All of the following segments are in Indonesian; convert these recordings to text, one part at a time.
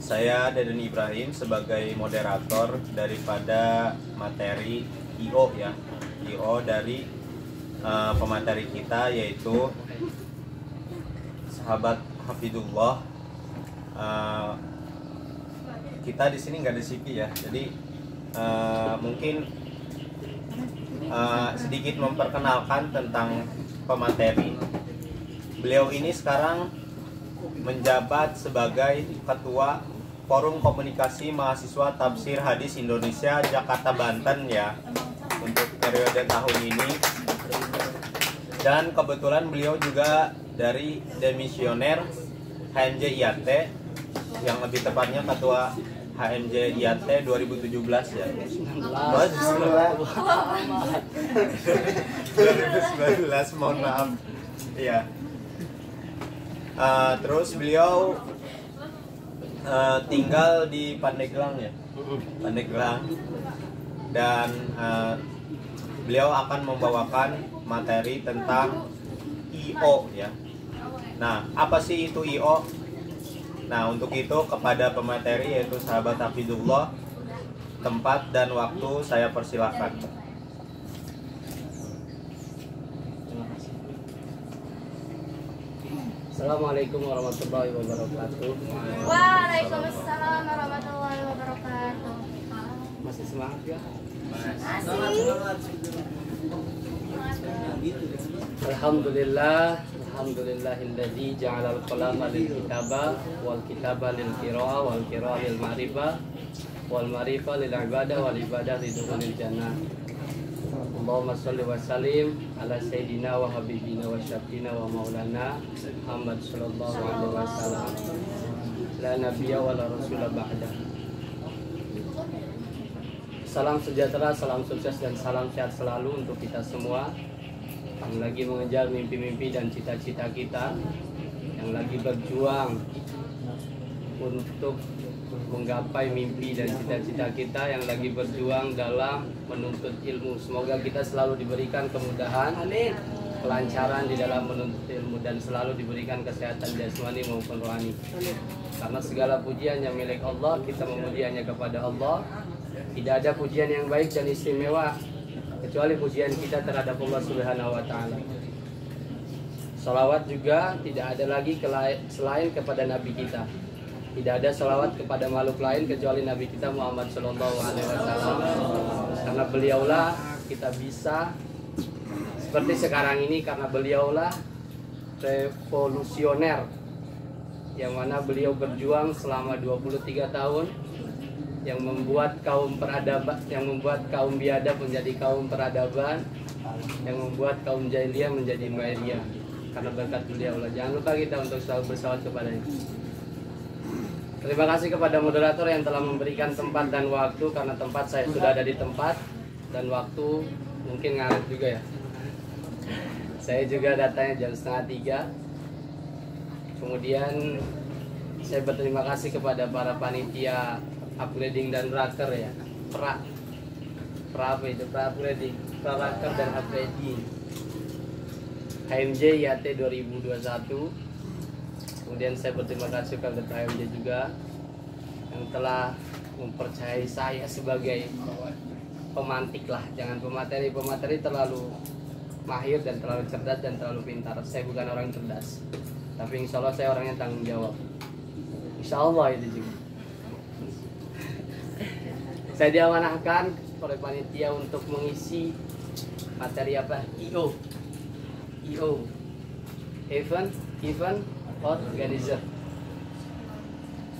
Saya Deden Ibrahim sebagai moderator daripada materi IO ya. IO dari pemateri kita yaitu sahabat Hafidullah. Kita di sini nggak ada CV ya, jadi mungkin sedikit memperkenalkan tentang pemateri. Beliau ini sekarang menjabat sebagai Ketua Forum Komunikasi Mahasiswa Tafsir Hadis Indonesia Jakarta Banten ya, untuk periode tahun ini. Dan kebetulan beliau juga dari demisioner HMJ IAT, yang lebih tepatnya Ketua HMJ IAT 2017 ya. 2019, mohon maaf. Iya. Terus beliau tinggal di Pandeglang ya, Pandeglang, dan beliau akan membawakan materi tentang IO ya. Nah, apa sih itu IO? Nah, untuk itu kepada pemateri yaitu sahabat Hafidullah, tempat dan waktu saya persilahkan. Assalamualaikum warahmatullahi wabarakatuh. Waalaikumsalam warahmatullahi wabarakatuh. Masih semangat ya? Masih. Alhamdulillahilladzi ja'alal qalama lil kitaba wal kitaba lil qira'a wal qira'a lil ma'rifah wal ma'rifah lil ibadah wal ibadah lidukhulil jannah. Allahumma sholli wa sallim ala sayyidina wa habibina wa syafiina wa maulana Muhammad sallallahu alaihi wasallam. La nabiyya wa la rasula ba'da. Salam sejahtera, salam sukses dan salam sehat selalu untuk kita semua yang lagi mengejar mimpi-mimpi dan cita-cita kita, yang lagi berjuang untuk menggapai mimpi dan cita-cita kita, yang lagi berjuang dalam menuntut ilmu. Semoga kita selalu diberikan kemudahan, kelancaran di dalam menuntut ilmu, dan selalu diberikan kesehatan jasmani maupun rohani. Karena segala pujian yang milik Allah, kita memuji hanya kepada Allah. Tidak ada pujian yang baik dan istimewa kecuali pujian kita terhadap Allah Subhanahu wa Ta'ala. Salawat juga tidak ada lagi selain kepada Nabi kita. Tidak ada salawat kepada makhluk lain kecuali Nabi kita Muhammad Sallallahu Alaihi Wasallam. Karena beliaulah kita bisa seperti sekarang ini, karena beliaulah revolusioner yang mana beliau berjuang selama 23 tahun, yang membuat kaum peradaban, yang membuat kaum biadab menjadi kaum peradaban, yang membuat kaum jahiliyah menjadi mahiriyah. Karena berkat beliaulah. Jangan lupa kita untuk selalu bersalawat kepadanya. Terima kasih kepada moderator yang telah memberikan tempat dan waktu, karena tempat saya sudah ada di tempat dan waktu mungkin ngaret juga ya. Saya juga datangnya jam 2:30. Kemudian saya berterima kasih kepada para panitia upgrading dan raker ya. Pra apa itu? Pra upgrading, pra raker dan upgrading. HMJ IAT 2021. Kemudian saya berterima kasih kepada HMJ juga yang telah mempercayai saya sebagai pemantik lah, jangan pemateri. Pemateri terlalu mahir dan terlalu cerdas dan terlalu pintar. Saya bukan orang cerdas, tapi insya Allah saya orangnya tanggung jawab. Insya Allah itu juga. Saya diamanahkan oleh panitia untuk mengisi materi apa? IO, event organizer.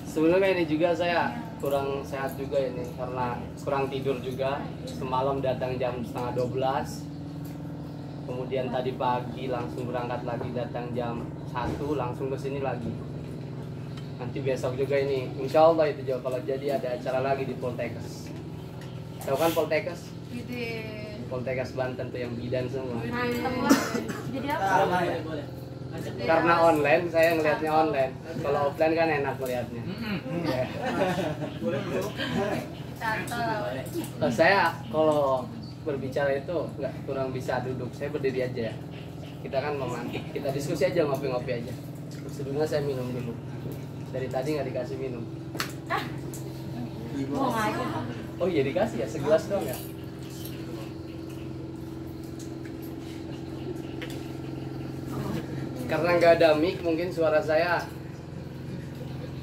Sebelumnya ini juga saya kurang sehat juga ini, karena kurang tidur juga. Semalam datang jam 11:30. Kemudian tadi pagi langsung berangkat lagi, datang jam 1 langsung ke sini lagi. Nanti besok juga ini, insya Allah itu juga kalau jadi ada acara lagi di Poltekkes. Tahu kan Poltekkes? Poltekkes Banten tuh yang bidan semua. Jadi apa? Karena online, saya ngelihatnya online. Kalau offline kan enak melihatnya. Saya kalau berbicara itu nggak, kurang bisa duduk. Saya berdiri aja ya. Kita kan memantik, kita diskusi aja, ngopi-ngopi aja. Sebelumnya saya minum dulu. Dari tadi nggak dikasih minum. Mau aja. Oh iya dikasih ya, segelas doang ya. Karena nggak ada mic, mungkin suara saya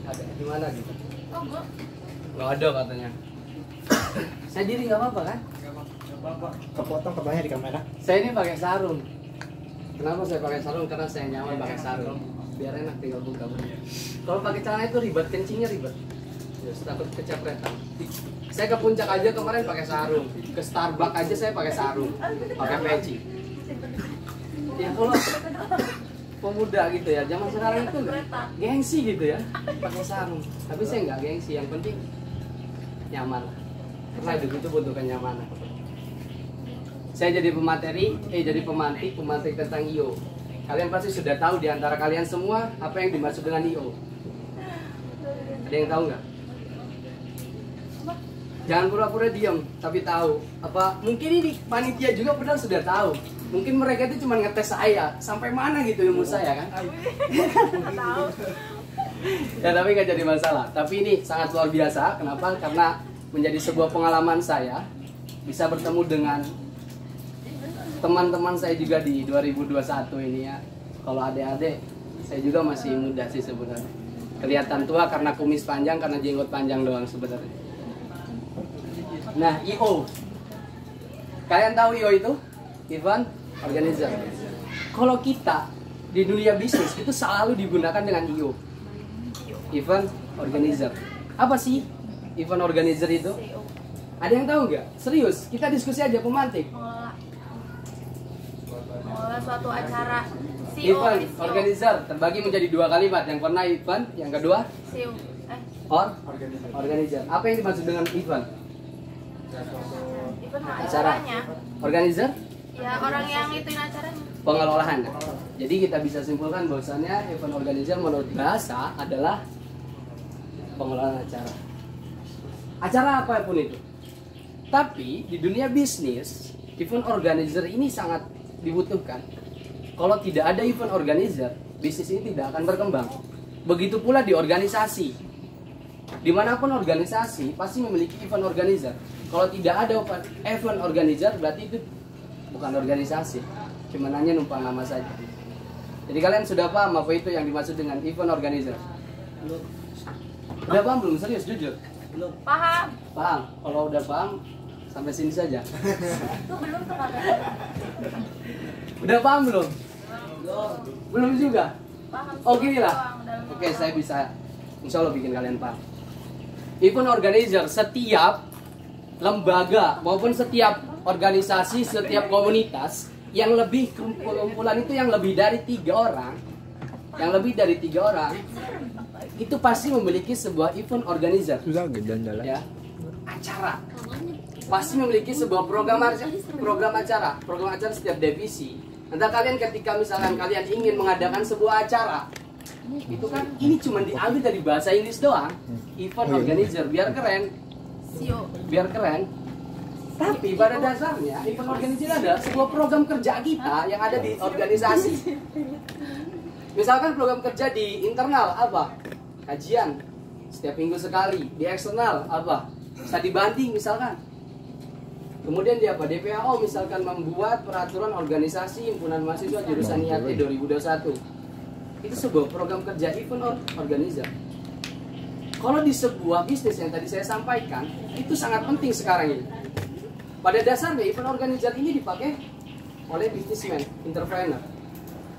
ada gimana gitu. Oh, gua. Nggak ada katanya. Saya diri nggak apa-apa kan? Kepotong kebannya di kamera. Saya ini pakai sarung. Kenapa saya pakai sarung? Karena saya nyaman pakai sarung. Biar enak tinggal buka. Kalau pakai celana itu ribet, kencingnya ribet. Terus takut kecapretan. Saya ke puncak aja kemarin pakai sarung. Ke Starbucks aja saya pakai sarung. Pakai peci. Ya kalau pemuda gitu ya, zaman sekarang itu gengsi gitu ya, pakai sarung. Tapi saya nggak gengsi, yang penting nyaman. Karena hidup itu butuh kenyamanan. Saya jadi pemantik tentang IO. Kalian pasti sudah tahu di antara kalian semua apa yang dimaksud dengan IO. Ada yang tahu nggak? Jangan pura-pura diam, tapi tahu. Apa mungkin ini panitia juga benar sudah tahu. Mungkin mereka itu cuma ngetes saya sampai mana gitu ilmu saya kan? Ya tapi nggak jadi masalah. Tapi ini sangat luar biasa. Kenapa? Karena menjadi sebuah pengalaman saya bisa bertemu dengan teman-teman saya juga di 2021 ini ya. Kalau adik-adik, saya juga masih muda sih sebenarnya. Kelihatan tua karena kumis panjang, karena jenggot panjang doang sebenarnya. Nah, IO. Kalian tahu IO itu? Event Organizer. Kalau kita di dunia bisnis itu selalu digunakan dengan IO. Event Organizer. Apa sih Event Organizer itu? Ada yang tahu nggak? Serius, kita diskusi aja pemantik. Mengelola suatu acara. Event Organizer terbagi menjadi dua kalimat. Yang pertama event, yang kedua CEO. Organizer. Apa yang dimaksud dengan event? Event Acara. acaranya. Organizer? Ya, orang yang ituin acaranya. Pengelolaan. Jadi kita bisa simpulkan bahwasannya event organizer menurut bahasa adalah pengelolaan acara. Acara apapun itu. Tapi di dunia bisnis, event organizer ini sangat dibutuhkan. Kalau tidak ada event organizer, bisnis ini tidak akan berkembang. Begitu pula di organisasi. Dimanapun organisasi pasti memiliki event organizer. Kalau tidak ada event organizer, berarti itu bukan organisasi, cuma hanya numpang nama saja. Jadi kalian sudah paham apa itu yang dimaksud dengan event organizer? Udah paham belum? Serius, jujur? Paham. Paham? Kalau udah paham, sampai sini saja. Itu belum tuh kagak. Udah paham belum? Belum juga? Paham. Oh gini lah. Doang, dalam Oke, saya bisa insya Allah bikin kalian paham. Event organizer, setiap lembaga maupun setiap organisasi, setiap komunitas yang lebih kumpulan itu yang lebih dari 3 orang, itu pasti memiliki sebuah event organizer. Susah jalan-jalan. Ya, acara. Pasti memiliki sebuah program acara setiap divisi. Nanti kalian ketika misalkan kalian ingin mengadakan sebuah acara, itu kan ini cuma diambil dari bahasa Inggris doang, event organizer, biar keren. CEO. Biar keren. Tapi pada dasarnya event organizer adalah sebuah program kerja kita yang ada di organisasi. Misalkan program kerja di internal apa? Kajian setiap minggu sekali. Di eksternal apa? Studi banding misalkan. Kemudian di apa? DPAO misalkan membuat peraturan organisasi himpunan mahasiswa jurusan IAT 2021. Itu sebuah program kerja event organizer. Kalau di sebuah bisnis yang tadi saya sampaikan, itu sangat penting sekarang ini. Pada dasarnya event organizer ini dipakai oleh businessman, entrepreneur.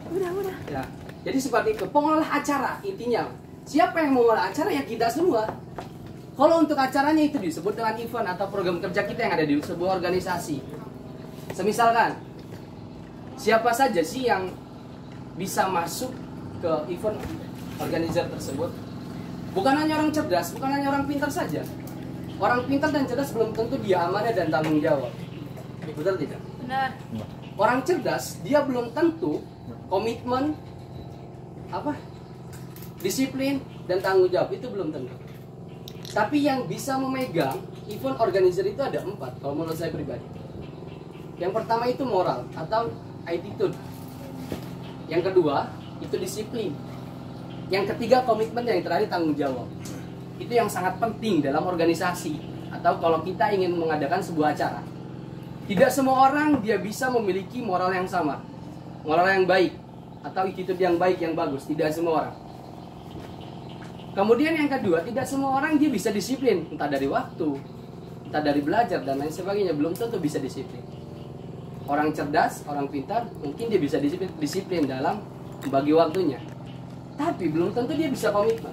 Udah. Ya. Jadi seperti itu, pengolah acara intinya. Siapa yang mengolah acara? Ya kita semua. Kalau untuk acaranya itu disebut dengan event atau program kerja kita yang ada di sebuah organisasi. Semisalkan, siapa saja sih yang bisa masuk ke event organizer tersebut? Bukan hanya orang cerdas, bukan hanya orang pintar saja. Orang pintar dan cerdas belum tentu dia amanah dan tanggung jawab. Betul tidak? Benar. Orang cerdas dia belum tentu komitmen, disiplin dan tanggung jawab, itu belum tentu. Tapi yang bisa memegang event organizer itu ada 4 kalau menurut saya pribadi. Yang pertama itu moral atau attitude. Yang kedua itu disiplin. Yang ketiga komitmen, yang terakhir tanggung jawab. Itu yang sangat penting dalam organisasi atau kalau kita ingin mengadakan sebuah acara. Tidak semua orang dia bisa memiliki moral yang sama, moral yang baik atau attitude yang baik yang bagus. Tidak semua orang. Kemudian yang kedua, tidak semua orang dia bisa disiplin, entah dari waktu, entah dari belajar dan lain sebagainya. Belum tentu bisa disiplin. Orang cerdas, orang pintar, mungkin dia bisa disiplin dalam membagi waktunya. Tapi belum tentu dia bisa komitmen.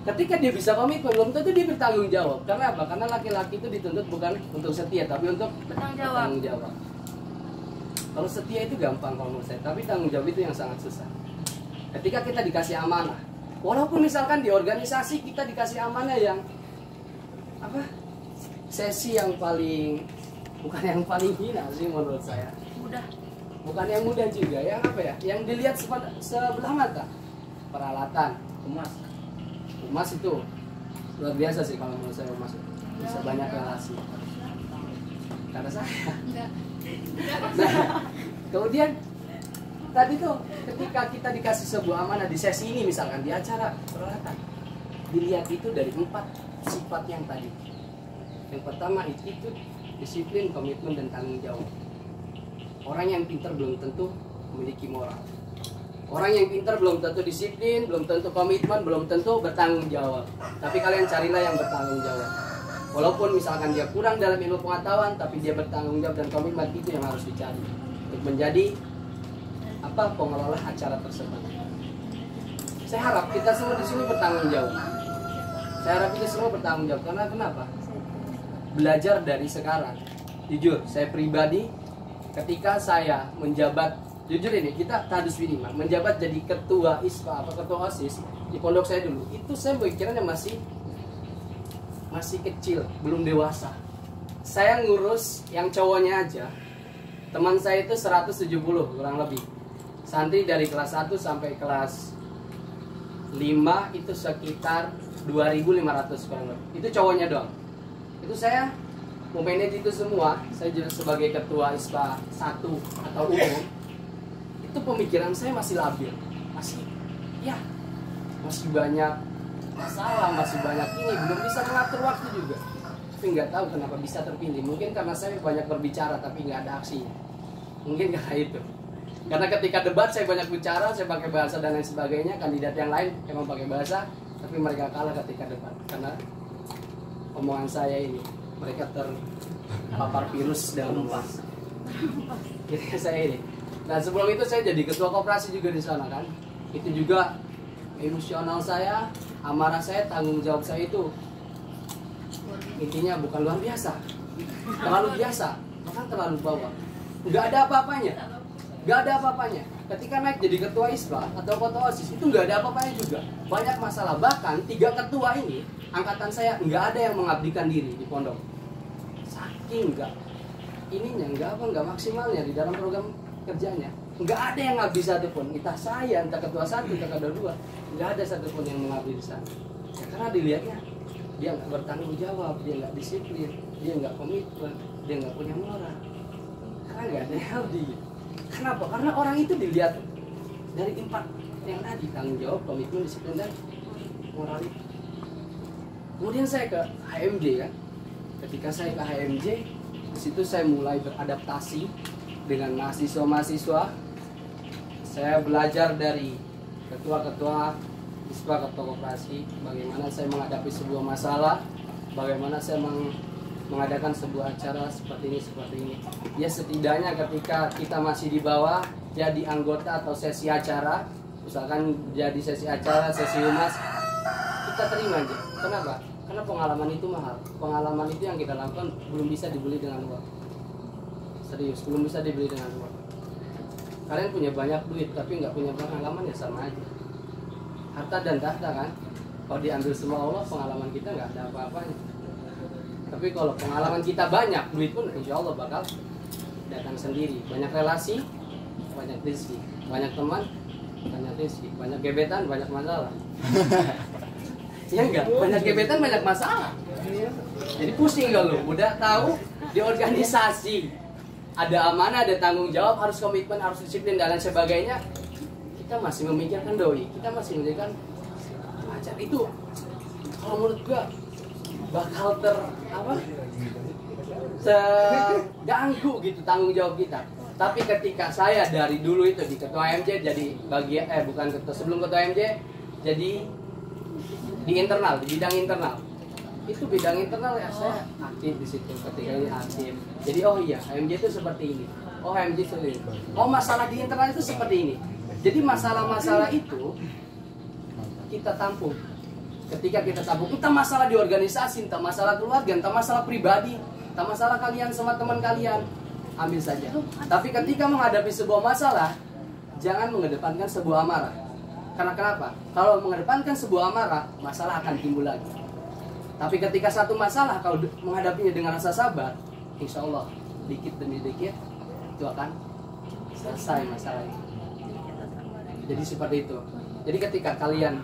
Ketika dia bisa komitmen, belum tentu dia bertanggung jawab. Karena apa? Karena laki-laki itu dituntut bukan untuk setia, tapi untuk bertanggung jawab. Kalau setia itu gampang kalau menurut saya, tapi tanggung jawab itu yang sangat susah. Ketika kita dikasih amanah, walaupun misalkan di organisasi kita dikasih amanah yang apa? Sesi yang paling, bukan yang paling hina sih menurut saya. Mudah. Bukan yang mudah juga, yang apa ya? Yang dilihat sebelah mata. Peralatan, Emas itu luar biasa sih kalau menurut saya. Emas bisa banyak relasi. Karena saya. Nah, kemudian tadi tuh ketika kita dikasih sebuah amanah di sesi ini misalkan di acara peralatan, dilihat itu dari 4 sifat yang tadi. Yang pertama itu disiplin, komitmen dan tanggung jawab. Orang yang pintar belum tentu memiliki moral. Orang yang pintar belum tentu disiplin, belum tentu komitmen, belum tentu bertanggung jawab. Tapi kalian carilah yang bertanggung jawab. Walaupun misalkan dia kurang dalam ilmu pengetahuan, tapi dia bertanggung jawab dan komitmen, itu yang harus dicari untuk menjadi pengelola acara tersebut. Saya harap kita semua di sini bertanggung jawab. Saya harap kita semua bertanggung jawab. Karena kenapa? Belajar dari sekarang. Jujur, saya pribadi ketika saya menjabat, jujur ini kita tadus binima, menjabat jadi ketua ISPA atau ketua OSIS di pondok saya dulu, itu saya pikirannya masih kecil, belum dewasa. Saya ngurus yang cowoknya aja, teman saya itu 170 kurang lebih. Santri dari kelas 1 sampai kelas 5 itu sekitar 2.500 kurang lebih. Itu cowoknya doang. Itu saya memanage itu semua. Saya juga sebagai ketua ISPA 1 atau umum. Itu pemikiran saya masih labil. Masih banyak masalah, masih banyak ini, belum bisa mengatur waktu juga. Tapi nggak tahu kenapa bisa terpilih. Mungkin karena saya banyak berbicara tapi nggak ada aksinya. Mungkin karena itu. Karena ketika debat saya banyak bicara, saya pakai bahasa dan lain sebagainya. Kandidat yang lain emang pakai bahasa, tapi mereka kalah ketika debat karena omongan saya ini. Mereka terpapar virus dalam bahasa. Jadi saya ini. Nah sebelum itu saya jadi ketua koperasi juga di sana kan. Itu juga emosional saya, amarah saya, tanggung jawab saya itu intinya bukan luar biasa, terlalu biasa, bahkan terlalu bawah. Nggak ada apa-apanya, nggak ada apa-apanya. Ketika naik jadi ketua ISPA atau ketua OSIS itu nggak ada apa-apanya juga. Banyak masalah, bahkan 3 ketua ini angkatan saya nggak ada yang mengabdikan diri di pondok. Saking nggak maksimalnya di dalam program kerjanya. Nggak ada yang ngabdi satupun, entah saya, entah ketua 1, entah ketua 2, nggak ada satupun yang mengabdi di sana. Ya, karena dilihatnya dia nggak bertanggung jawab, dia nggak disiplin, dia nggak komitmen, dia nggak punya moral. Karena nggak ada yang ngabdi. Kenapa? Karena orang itu dilihat dari 4 yang tadi, tanggung jawab, komitmen, disiplin dan moral itu. Kemudian saya ke HMJ kan. Ketika saya ke HMJ, di situ saya mulai beradaptasi dengan mahasiswa-mahasiswa. Saya belajar dari ketua-ketua ISPA, ketua koperasi, bagaimana saya menghadapi sebuah masalah, bagaimana saya mengadakan sebuah acara seperti ini. Ya setidaknya ketika kita masih di bawah, jadi anggota atau sesi acara, misalkan jadi sesi acara, sesi humas, kita terima aja. Kenapa? Karena pengalaman itu mahal. Pengalaman itu yang kita lakukan belum bisa dibeli dengan uang. Serius, belum bisa dibeli dengan uang. Kalian punya banyak duit tapi nggak punya pengalaman ya sama aja. Harta dan tahta kan, kalau diambil semua Allah, pengalaman kita nggak ada apa-apanya. Tapi kalau pengalaman kita banyak, duit pun insya Allah bakal datang sendiri. Banyak relasi, banyak rezeki, banyak teman, banyak rezeki, banyak gebetan, banyak masalah. Ya enggak, banyak gebetan, banyak masalah. Jadi pusing kalau udah tahu di organisasi ada amanah, ada tanggung jawab, harus komitmen, harus disiplin dan lain sebagainya. Kita masih memikirkan doi, kita masih memikirkan pacar itu kalau menurut gua bakal terganggu gitu tanggung jawab kita. Tapi ketika saya dari dulu itu di ketua MJ jadi bukan ketua, sebelum ketua MJ jadi di internal, di bidang internal. Itu bidang internal ya saya aktif di situ ketika ini aktif. Jadi oh iya, MJ itu seperti ini. Oh MJ seperti ini. Oh masalah di internal itu seperti ini. Jadi masalah-masalah itu kita tampung. Ketika kita tampung, entah masalah di organisasi, entah masalah keluarga, entah masalah pribadi, entah masalah kalian sama teman kalian, ambil saja. Tapi ketika menghadapi sebuah masalah, jangan mengedepankan sebuah amarah. Karena kenapa? Kalau mengedepankan sebuah amarah, masalah akan timbul lagi. Tapi ketika satu masalah kau menghadapinya dengan rasa sabar, insya Allah dikit demi dikit itu akan selesai masalahnya. Jadi seperti itu. Jadi ketika kalian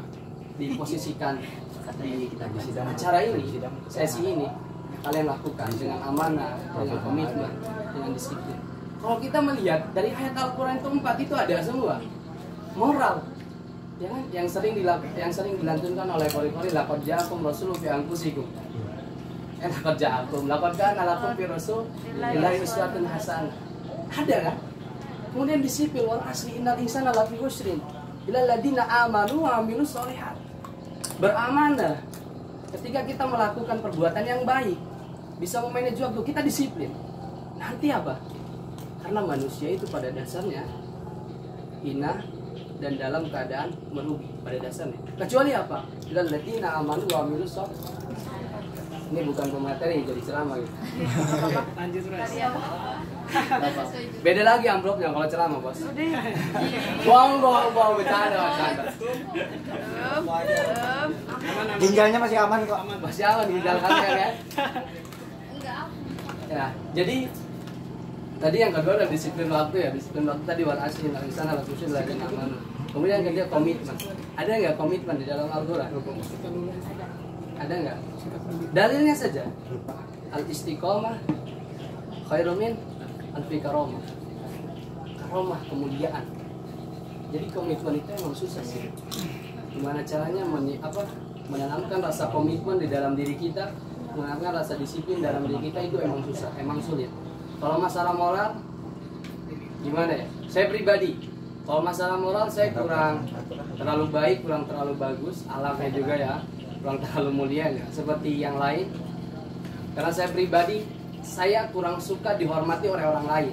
diposisikan di acara ini, sesi ini, kalian lakukan dengan amanah, dengan komitmen, dengan disiplin. Kalau kita melihat dari ayat Al-Quran itu 4 itu ada semua moral, ya kan? Yang sering dilantunkan oleh kori-kori, laqad ja'akum rasulun fi anfusikum. Laqad ja'akum, laqad kana lakum fi rasulillahi uswatun hasanah. Ada kan? Kemudian disipil wal asli innal insana lafi khusrin illal ladzina amanu wa amilus sholihat. Beramanah. Ketika kita melakukan perbuatan yang baik, bisa memanage waktu, kita disiplin. Nanti apa? Karena manusia itu pada dasarnya hina dan dalam keadaan merugi pada dasarnya. Kecuali apa? Illal ladzina amanu wa amilus sholihat. Ini bukan pemateri, jadi ceramah gitu. Lanjut terus. Beda lagi amplopnya kalau ceramah, Bos. Bohong, bercanda. Ginjalnya masih aman kok. Masih aman ginjal kalian ya. Ya, jadi tadi yang kedua adalah disiplin waktu ya. Disiplin waktu tadi wal asri di sana la tusyil la aman. Kemudian yang kedua komitmen. Ada nggak komitmen di dalam Al-Qur'an? Ada nggak? Dalilnya saja. Al-istiqomah khairum min alfi karomah. Karomah kemuliaan. Jadi komitmen itu emang susah sih. Gimana caranya menanamkan rasa komitmen di dalam diri kita, menanamkan rasa disiplin dalam diri kita itu emang susah, emang sulit. Kalau masalah moral gimana ya? Saya pribadi, kalau masalah moral saya kurang terlalu baik, kurang terlalu bagus, alamnya juga ya. Kurang terlalu mulia nggak seperti yang lain. Karena saya pribadi, saya kurang suka dihormati oleh orang lain.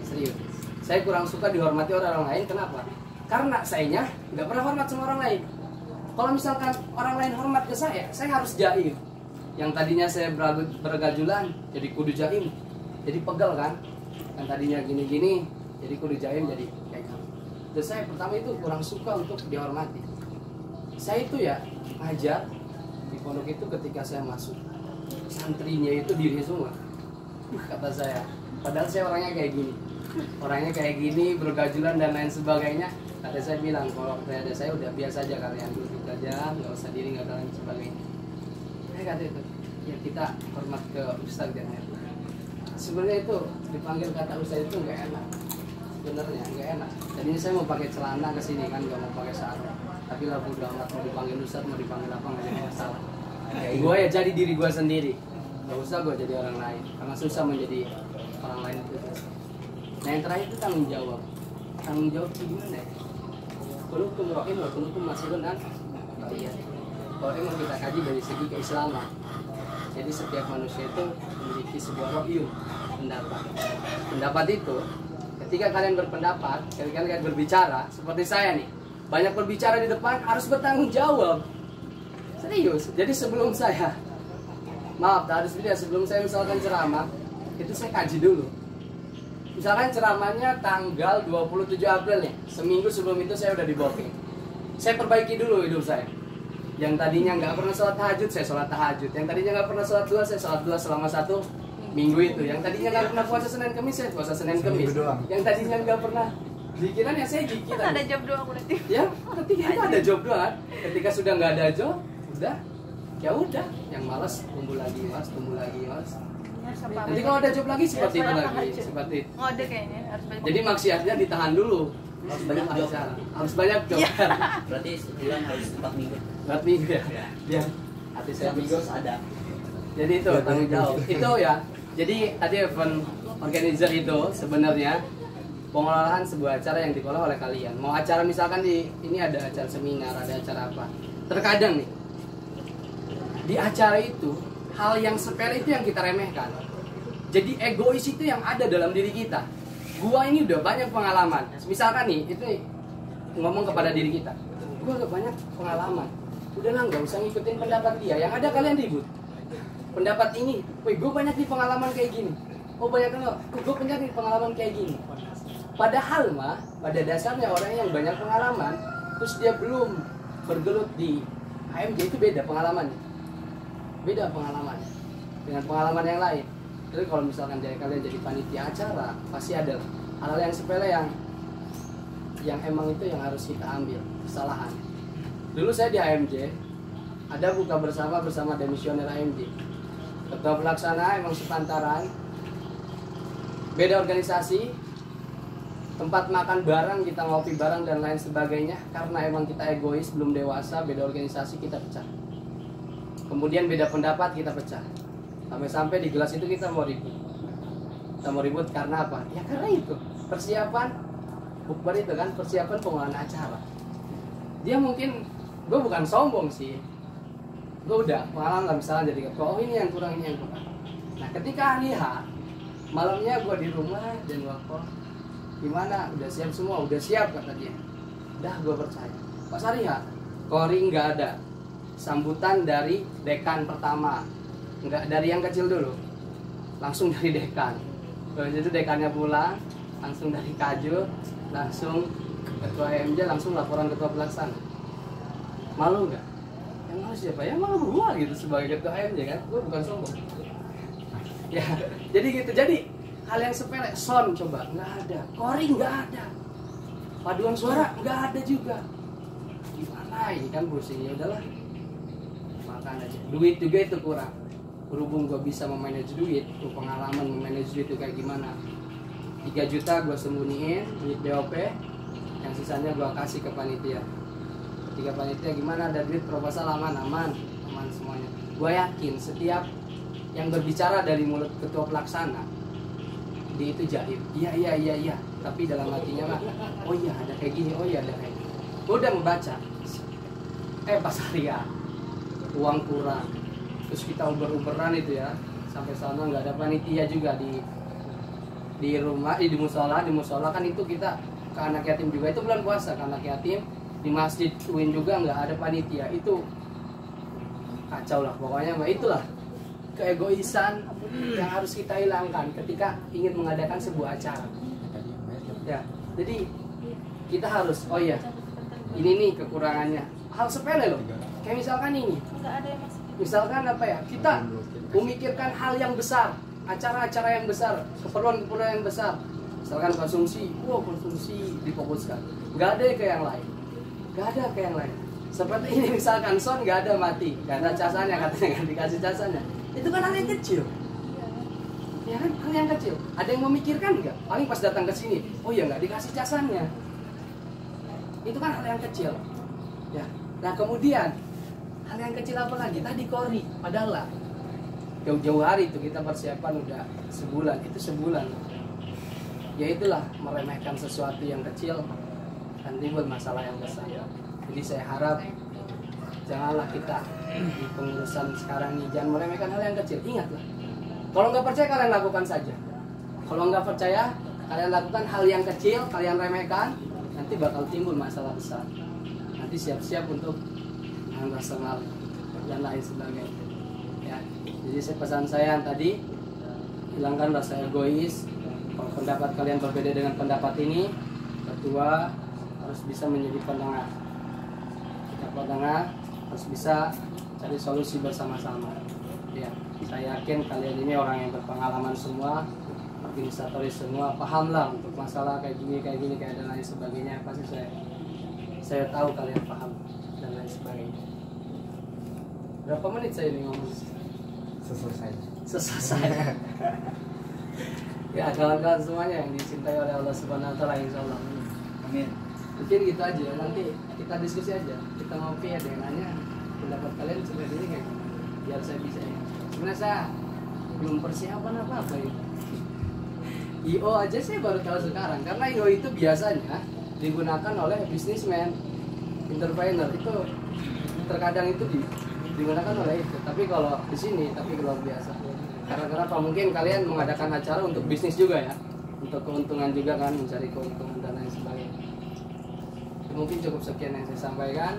Serius, saya kurang suka dihormati oleh orang lain. Kenapa? Karena sayanya nggak pernah hormat sama orang lain. Kalau misalkan orang lain hormat ke saya harus jaim. Yang tadinya saya bergajulan, jadi kudu jaim. Jadi pegel kan? Yang tadinya gini-gini, jadi kudu jaim, jadi kayak gitu. Terus saya pertama itu kurang suka untuk dihormati. Saya itu ya ngajar di pondok itu ketika saya masuk, santrinya itu diri semua. Kata saya, padahal saya orangnya kayak gini, bergajulan dan lain sebagainya. Kata saya bilang, kalau ada saya udah biasa aja, kalian duduk aja, nggak usah diri, nggak lain sebagainya. Saya kata itu, ya kita hormat ke ustaz dan ya. Sebenarnya itu dipanggil kata ustaz itu nggak enak, sebenarnya nggak enak. Tadinya saya mau pakai celana ke sini kan, nggak mau pakai sarung. Tapi lah bodo amat, mau dipanggil ustaz, mau dipanggil apa, nggak ada masalah. Gue ya jadi diri gue sendiri, nggak usah gue jadi orang lain, karena susah menjadi orang lain itu. Nah yang terakhir itu tanggung jawab. Tanggung jawab itu gimana ya? Kulukum ro'in wa kulukum mas'ulun an ra'iyah. Kalau emang kita kaji dari segi keislaman, jadi setiap manusia itu memiliki sebuah ro'yun, pendapat. Pendapat itu, ketika kalian berpendapat, ketika kalian berbicara, seperti saya nih, banyak berbicara di depan, harus bertanggung jawab. Serius. Jadi sebelum saya misalkan ceramah, itu saya kaji dulu. Misalkan ceramahnya tanggal 27 April nih, seminggu sebelum itu saya udah di booking. Saya perbaiki dulu hidup saya. Yang tadinya nggak pernah sholat tahajud, saya sholat tahajud. Yang tadinya nggak pernah sholat duha, saya sholat duha selama 1 minggu itu. Yang tadinya nggak pernah puasa Senin Kemis, saya puasa Senin Kemis. Yang tadinya nggak pernah zikiran, ya saya zikiran. Ada job doang berarti. Ya, ketika itu ada job doang. Ketika sudah nggak ada job, ya udah. Yang malas tumbuh lagi, mas. Nanti kalau ada job lagi seperti itu lagi, seperti itu. Ngode kayaknya harus balik. Jadi maksiatnya ditahan dulu. Harus banyak job. Harus banyak job. Berarti sebulan harus 4 minggu. 4 minggu ya. Biar hati saya 4 minggu harus ada. Jadi itu tanggung jawab. Itu ya. Jadi tadi event organizer itu sebenarnya pengelolaan sebuah acara yang dikelola oleh kalian. Mau acara misalkan ini ada acara seminar, ada acara apa. Terkadang nih di acara itu hal yang sepele itu yang kita remehkan. Jadi egois itu yang ada dalam diri kita. Gua ini udah banyak pengalaman. Misalkan nih, itu nih, ngomong kepada diri kita. Gua udah banyak pengalaman. Udahlah nggak usah ngikutin pendapat dia. Yang ada kalian ribut. Pendapat ini, wih gue banyak nih pengalaman kayak gini. Oh banyak kan, gue banyak nih pengalaman kayak gini. Padahal mah, pada dasarnya orang yang banyak pengalaman, terus dia belum bergelut di AMJ itu beda pengalamannya. Beda pengalamannya dengan pengalaman yang lain. Jadi kalau misalkan dari kalian jadi panitia acara, pasti ada hal-hal yang sepele yang emang itu yang harus kita ambil kesalahan. Dulu saya di AMJ ada buka bersama demisioner AMJ. Ketua pelaksana emang sepantaran, beda organisasi, tempat makan bareng, kita ngopi bareng dan lain sebagainya. Karena emang kita egois, belum dewasa, beda organisasi kita pecah. Kemudian beda pendapat kita pecah. Sampai-sampai di gelas itu kita mau ribut. Kita mau ribut karena apa? Ya karena itu persiapan bukber itu kan, persiapan pengelolaan acara. Dia mungkin, gue bukan sombong sih, gue udah pengalaman misalnya jadi ketua, oh ini yang kurang, ini yang kurang. Nah ketika hari H, malamnya gue di rumah dan wakil, gimana? Udah siap semua? Udah siap kata dia. Udah, gue percaya. Pas hari H, kori nggak ada. Sambutan dari dekan pertama, nggak dari yang kecil dulu, langsung dari dekan. Terus itu dekannya pulang, langsung dari Kajul, langsung ketua AMJ, langsung laporan ketua pelaksana. Malu nggak? Yang malu siapa? Ya malu gua gitu sebagai ketua AMJ kan, gua bukan sombong. Ya, jadi gitu. Jadi hal yang sepele, sound coba nggak ada, kori nggak ada, paduan suara nggak ada juga. Gimana ini kan pusing, ya udahlah. Makan aja. Duit juga itu kurang. Berhubung gue bisa memanage duit, tuh pengalaman memanage duit itu kayak gimana. 3 juta gue sembunyiin duit BOP, yang sisanya gue kasih ke panitia. Ketika panitia gimana, ada duit proposal aman semuanya. Gue yakin setiap yang berbicara dari mulut ketua pelaksana, dia itu jaim. Iya. Tapi dalam hatinya mah, oh iya ada kayak gini, oh iya ada kayak gini. Gue udah membaca. Pas hari ya, uang kurang. Terus kita uber-uberan itu ya, sampai sana nggak ada panitia juga di rumah, di musola kan itu kita ke anak yatim juga, itu bulan puasa ke anak yatim, di masjid UIN juga nggak ada panitia, itu kacau lah pokoknya. Itulah keegoisan yang harus kita hilangkan ketika ingin mengadakan sebuah acara ya. Jadi kita harus, oh ya ini nih kekurangannya, hal sepele loh, kayak misalkan ini, misalkan apa ya, kita memikirkan hal yang besar, acara-acara yang besar, keperluan-keperluan yang besar. Misalkan konsumsi difokuskan. Nggak ada ke yang lain. Seperti ini misalkan sound nggak ada mati, nggak ada casannya, katanya nggak dikasih casannya. Itu kan hal yang kecil. Ya kan, hal yang kecil. Ada yang memikirkan nggak? Paling pas datang ke sini, oh ya nggak dikasih casannya. Itu kan hal yang kecil. Ya. Nah kemudian hal yang kecil apa lagi? Tadi kori, padahal lah jauh-jauh hari itu kita persiapan udah sebulan, itu sebulan. Ya itulah meremehkan sesuatu yang kecil dan timbul masalah yang besar. Jadi saya harap janganlah kita di pengurusan sekarang ini jangan meremehkan hal yang kecil. Ingatlah, kalau nggak percaya kalian lakukan saja. Kalau nggak percaya kalian lakukan hal yang kecil, kalian remehkan, nanti bakal timbul masalah besar. Nanti siap-siap untuk rasional dan lain sebagainya ya. Jadi pesan saya yang tadi, hilangkan rasa egois. Kalau pendapat kalian berbeda dengan pendapat ini, ketua harus bisa menjadi penengah. Kita penengah harus bisa cari solusi bersama-sama ya. Saya yakin kalian ini orang yang berpengalaman semua, organisatoris semua, pahamlah untuk masalah kayak gini dan lain sebagainya. Pasti saya tahu kalian paham dan lain sebagainya. Berapa menit saya ini ngomong? Selesai. Ya kawan-kawan semuanya yang dicintai oleh Allah Subhanahu Wa Taala, insyaallah Amin. Mungkin gitu aja, nanti kita diskusi aja, kita ngopi, ada yang nanya pendapat kalian seperti ini kayak gimana, biar saya bisa ya. Sebenarnya saya belum persiapan apa-apa ya. IO aja saya baru tahu sekarang, karena IO itu biasanya digunakan oleh businessman, entrepreneur, itu terkadang itu digunakan oleh itu. Tapi kalau di sini, tapi luar biasa. Karena kenapa? Mungkin kalian mengadakan acara untuk bisnis juga ya, untuk keuntungan juga kan, mencari keuntungan dan lain sebagainya. Mungkin cukup sekian yang saya sampaikan.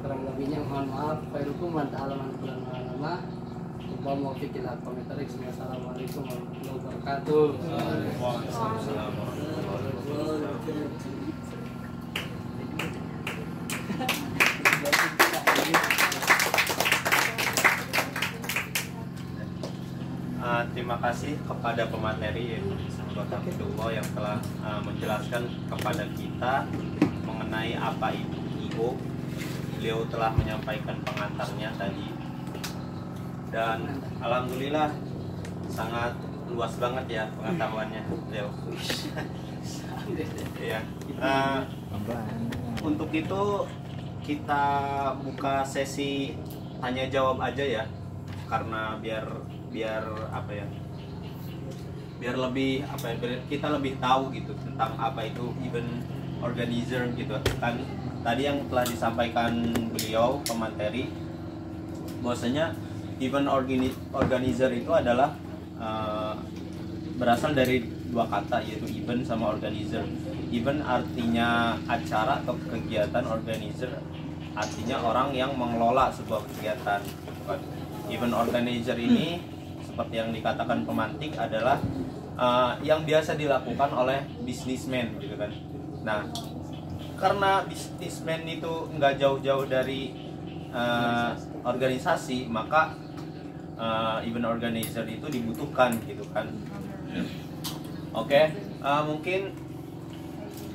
Kurang lebihnya mohon maaf. Khairukum wa ta'ala man lama. Wa muwaffiq ila aqwamit thariq. Assalamualaikum warahmatullahi wabarakatuh. Waalaikumsalam warahmatullahi wabarakatuh. Terima kasih kepada pemateri yaitu sahabat Abdullah yang telah menjelaskan kepada kita mengenai apa itu IO. Beliau telah menyampaikan pengantarnya tadi dan alhamdulillah sangat luas banget ya pengetahuannya beliau. Ya. Untuk itu kita buka sesi tanya jawab aja ya, karena biar apa ya, biar lebih apa ya, biar kita lebih tahu gitu tentang apa itu event organizer gitu kan. Tadi yang telah disampaikan beliau pemateri bahwasanya event organizer itu adalah berasal dari dua kata, yaitu event sama organizer. Event artinya acara atau kegiatan, organizer artinya orang yang mengelola sebuah kegiatan. Event organizer ini seperti yang dikatakan pemantik adalah yang biasa dilakukan oleh businessman gitu kan. Nah, karena businessman itu nggak jauh-jauh dari organisasi, maka event organizer itu dibutuhkan gitu kan. Oke, mungkin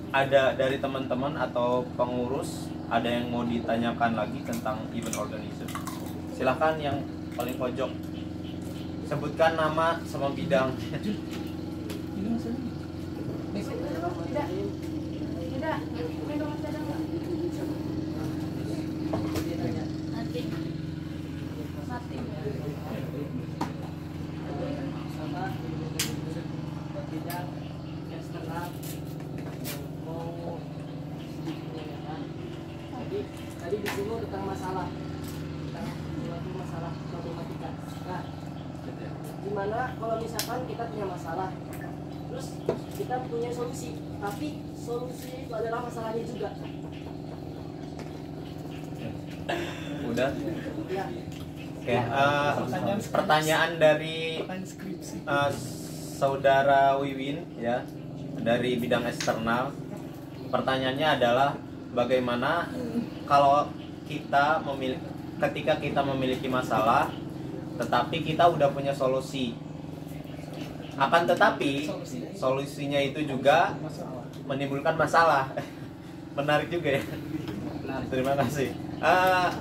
ada dari teman-teman atau pengurus ada yang mau ditanyakan lagi tentang event organizer. Silahkan yang paling pojok, sebutkan nama sama bidang. Tidak, minum masih ada nggak? Nanti. Mati. Tadi disinggung tentang masalah matematika. Nah, gimana kalau misalkan kita punya masalah, terus kita punya solusi, tapi solusi itu adalah masalahnya juga. Udah. Ya. Oke, pertanyaan dari saudara Wiwin ya, dari bidang eksternal. Pertanyaannya adalah bagaimana kalau kita ketika kita memiliki masalah tetapi kita udah punya solusi, akan tetapi solusinya itu juga menimbulkan masalah. Menarik juga ya. Terima kasih.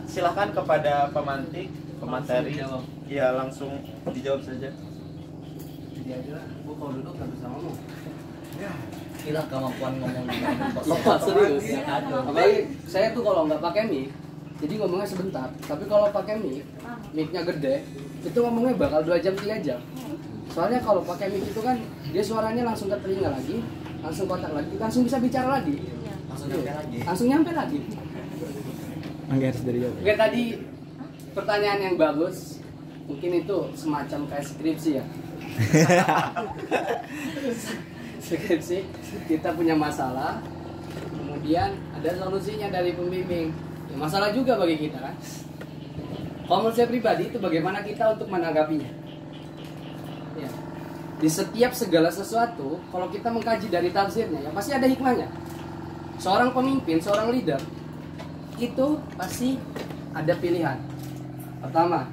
Silahkan kepada pemateri. Ya, langsung dijawab saja. Gua kalau duduk nggak bisa ngomong. Gila kemampuan ngomong Lepas serius. Apalagi saya tuh kalau nggak pakai mic, jadi ngomongnya sebentar. Tapi kalau pakai mic-nya gede, itu ngomongnya bakal 2 jam 3 jam. Soalnya kalau pakai mic itu kan dia suaranya langsung ke telinga lagi, langsung kontak lagi, langsung bisa bicara lagi. Langsung nyampe lagi. Oke, tadi pertanyaan yang bagus. Mungkin itu semacam kayak skripsi ya. Skripsi, kita punya masalah, kemudian ada solusinya dari pembimbing. Ya, masalah juga bagi kita kan. Kalau menurut saya pribadi itu bagaimana kita untuk menanggapinya. Ya. Di setiap segala sesuatu, kalau kita mengkaji dari tafsirnya, ya pasti ada hikmahnya. Seorang pemimpin, seorang leader, itu pasti ada pilihan. Pertama,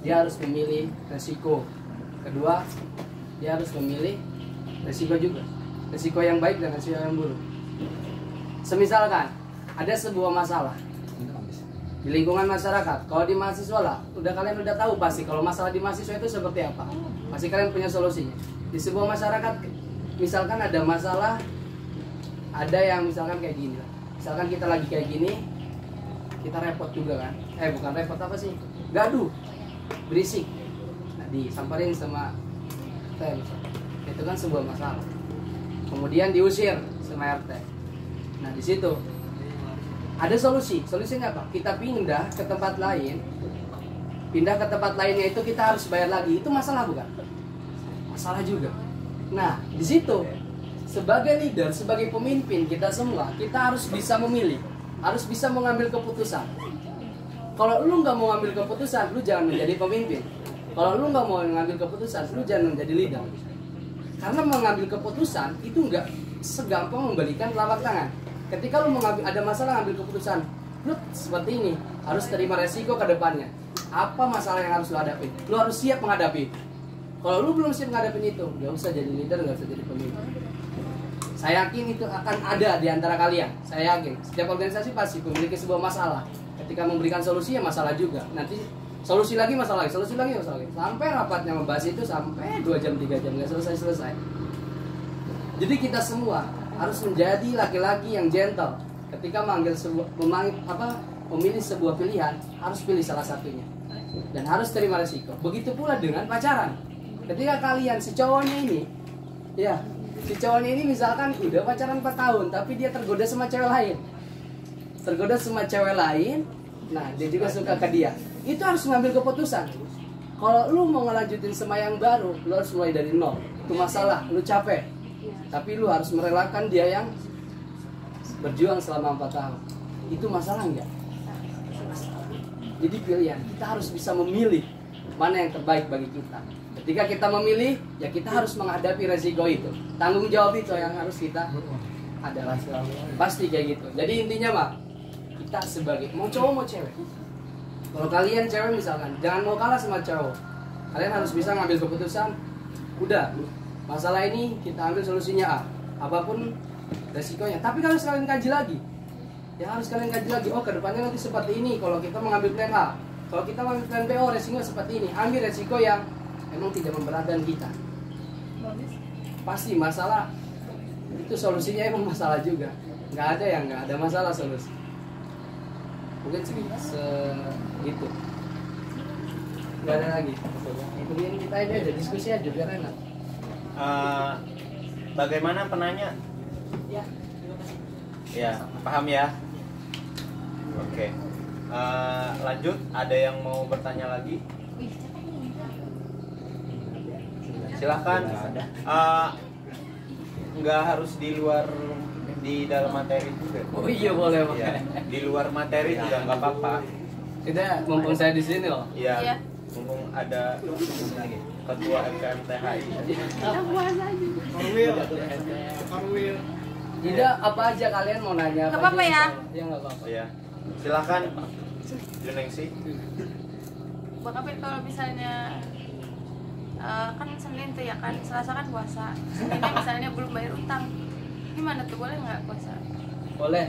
dia harus memilih resiko. Kedua, dia harus memilih resiko juga, resiko yang baik dan resiko yang buruk. Semisalkan ada sebuah masalah di lingkungan masyarakat, kalau di mahasiswa lah, kalian udah tahu pasti kalau masalah di mahasiswa itu seperti apa. Pasti kalian punya solusinya. Di sebuah masyarakat, misalkan ada masalah Ada yang misalkan kayak gini lah. Misalkan kita lagi kayak gini, kita repot juga kan. Bukan repot apa sih? Gaduh, berisik. Nah, disamperin sama RT. Itu kan sebuah masalah. Kemudian diusir sama RT. Nah, di situ ada solusi. Solusinya apa? Kita pindah ke tempat lain. Pindah ke tempat lainnya itu kita harus bayar lagi. Itu masalah bukan? Masalah juga. Nah, di situ sebagai leader, sebagai pemimpin kita semua, kita harus bisa memilih, harus bisa mengambil keputusan. Kalau lu nggak mau ngambil keputusan, lu jangan menjadi pemimpin. Kalau lu nggak mau ngambil keputusan, lu jangan menjadi leader. Karena mengambil keputusan itu nggak segampang membalikan telapak tangan. Ketika lu mengambil ada masalah ngambil keputusan, lu seperti ini harus terima resiko ke depannya. Apa masalah yang harus lu hadapi? Lu harus siap menghadapi. Kalau lu belum siap menghadapi itu, nggak usah jadi leader, nggak usah jadi pemimpin. Saya yakin itu akan ada di antara kalian. Saya yakin setiap organisasi pasti memiliki sebuah masalah. Ketika memberikan solusi ya masalah juga. Nanti solusi lagi masalah lagi, solusi lagi masalah lagi. Sampai rapatnya membahas itu sampai 2 jam 3 jam nggak selesai. Jadi kita semua harus menjadi laki-laki yang gentle. Ketika memilih sebuah pilihan, harus pilih salah satunya. Dan harus terima resiko. Begitu pula dengan pacaran. Ketika kalian si cowoknya ini misalkan udah pacaran 4 tahun tapi dia tergoda sama cewek lain. Nah, dia juga suka ke dia. Itu harus mengambil keputusan. Kalau lu mau ngelanjutin sama yang baru, lu harus mulai dari nol. Itu masalah, lu capek. Tapi lu harus merelakan dia yang berjuang selama 4 tahun. Itu masalah enggak? Jadi pilihan, kita harus bisa memilih mana yang terbaik bagi kita. Ketika kita memilih, ya kita harus menghadapi resiko itu. Tanggung jawab itu yang harus kita adalah pasti kayak gitu. Jadi intinya mah kita sebagai mau cowok mau cewek. Kalau kalian cewek misalkan, jangan mau kalah sama cowok. Kalian harus bisa ngambil keputusan. Udah, masalah ini kita ambil solusinya A. Apapun resikonya. Tapi kalau kalian kaji lagi, ya harus kalian kaji lagi. Oh, kedepannya nanti seperti ini. Kalau kita mengambil plan A, kalau kita mengambil plan B, oh resiko seperti ini. Ambil resiko yang emang tidak memberatkan kita. Pasti masalah itu solusinya emang masalah juga. Nggak ada yang nggak ada masalah solusi. Mungkin segitu. Nggak ada lagi. Kemudian kita ini aja diskusi aja biar enak. Bagaimana penanya? Ya. Ya, paham ya. Oke. Lanjut. Ada yang mau bertanya lagi? Silahkan. Nggak harus di dalam materi juga. Oh iya boleh Pak. Ya, di luar materi juga nggak apa-apa. Tidak, mumpung saya di sini loh. Iya. Iya. Mumpung ada ketua MKMTHI. Kita puas aja. Karwil. Tidak, apa aja kalian mau nanya? Nggak apa-apa ya? Ya nggak apa-apa. Iya. Silakan. Junengsi. Bang Kapil kalau misalnya kan Senin tuh ya kan, Selasa kan puasa. Seninnya misalnya belum bayar utang, gimana tuh, boleh nggak puasa? Boleh.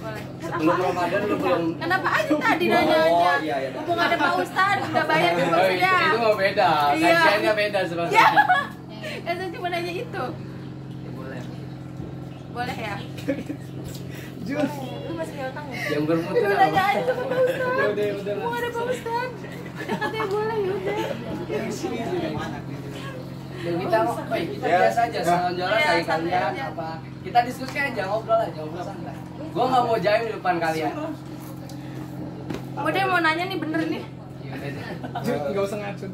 Boleh. Sebelum Ramadan lu belum. Kenapa aja tadi nanya aja? iya. Mumpung ada Pak Ustadz, udah bayar juga Oh, sudah. itu mau beda. Iya. Kajiannya beda Ya. sebenarnya. Saya cuma nanya itu. Boleh. Boleh ya? Jus. Lu masih ada utang ya? Yang bermutu Lu nanya aja sama Pak Ustadz. Ya udah. Mumpung ada Pak Ustadz. Udah katanya boleh ya udah. Dan kita kita Ya. biasa aja jalan-jalan Iya, kali santai kalian aja. apa. Kita diskusi aja, ngobrol santai. Gua nggak mau jaim di depan kalian. Udah mau nanya nih bener nih. Enggak usah ngacu.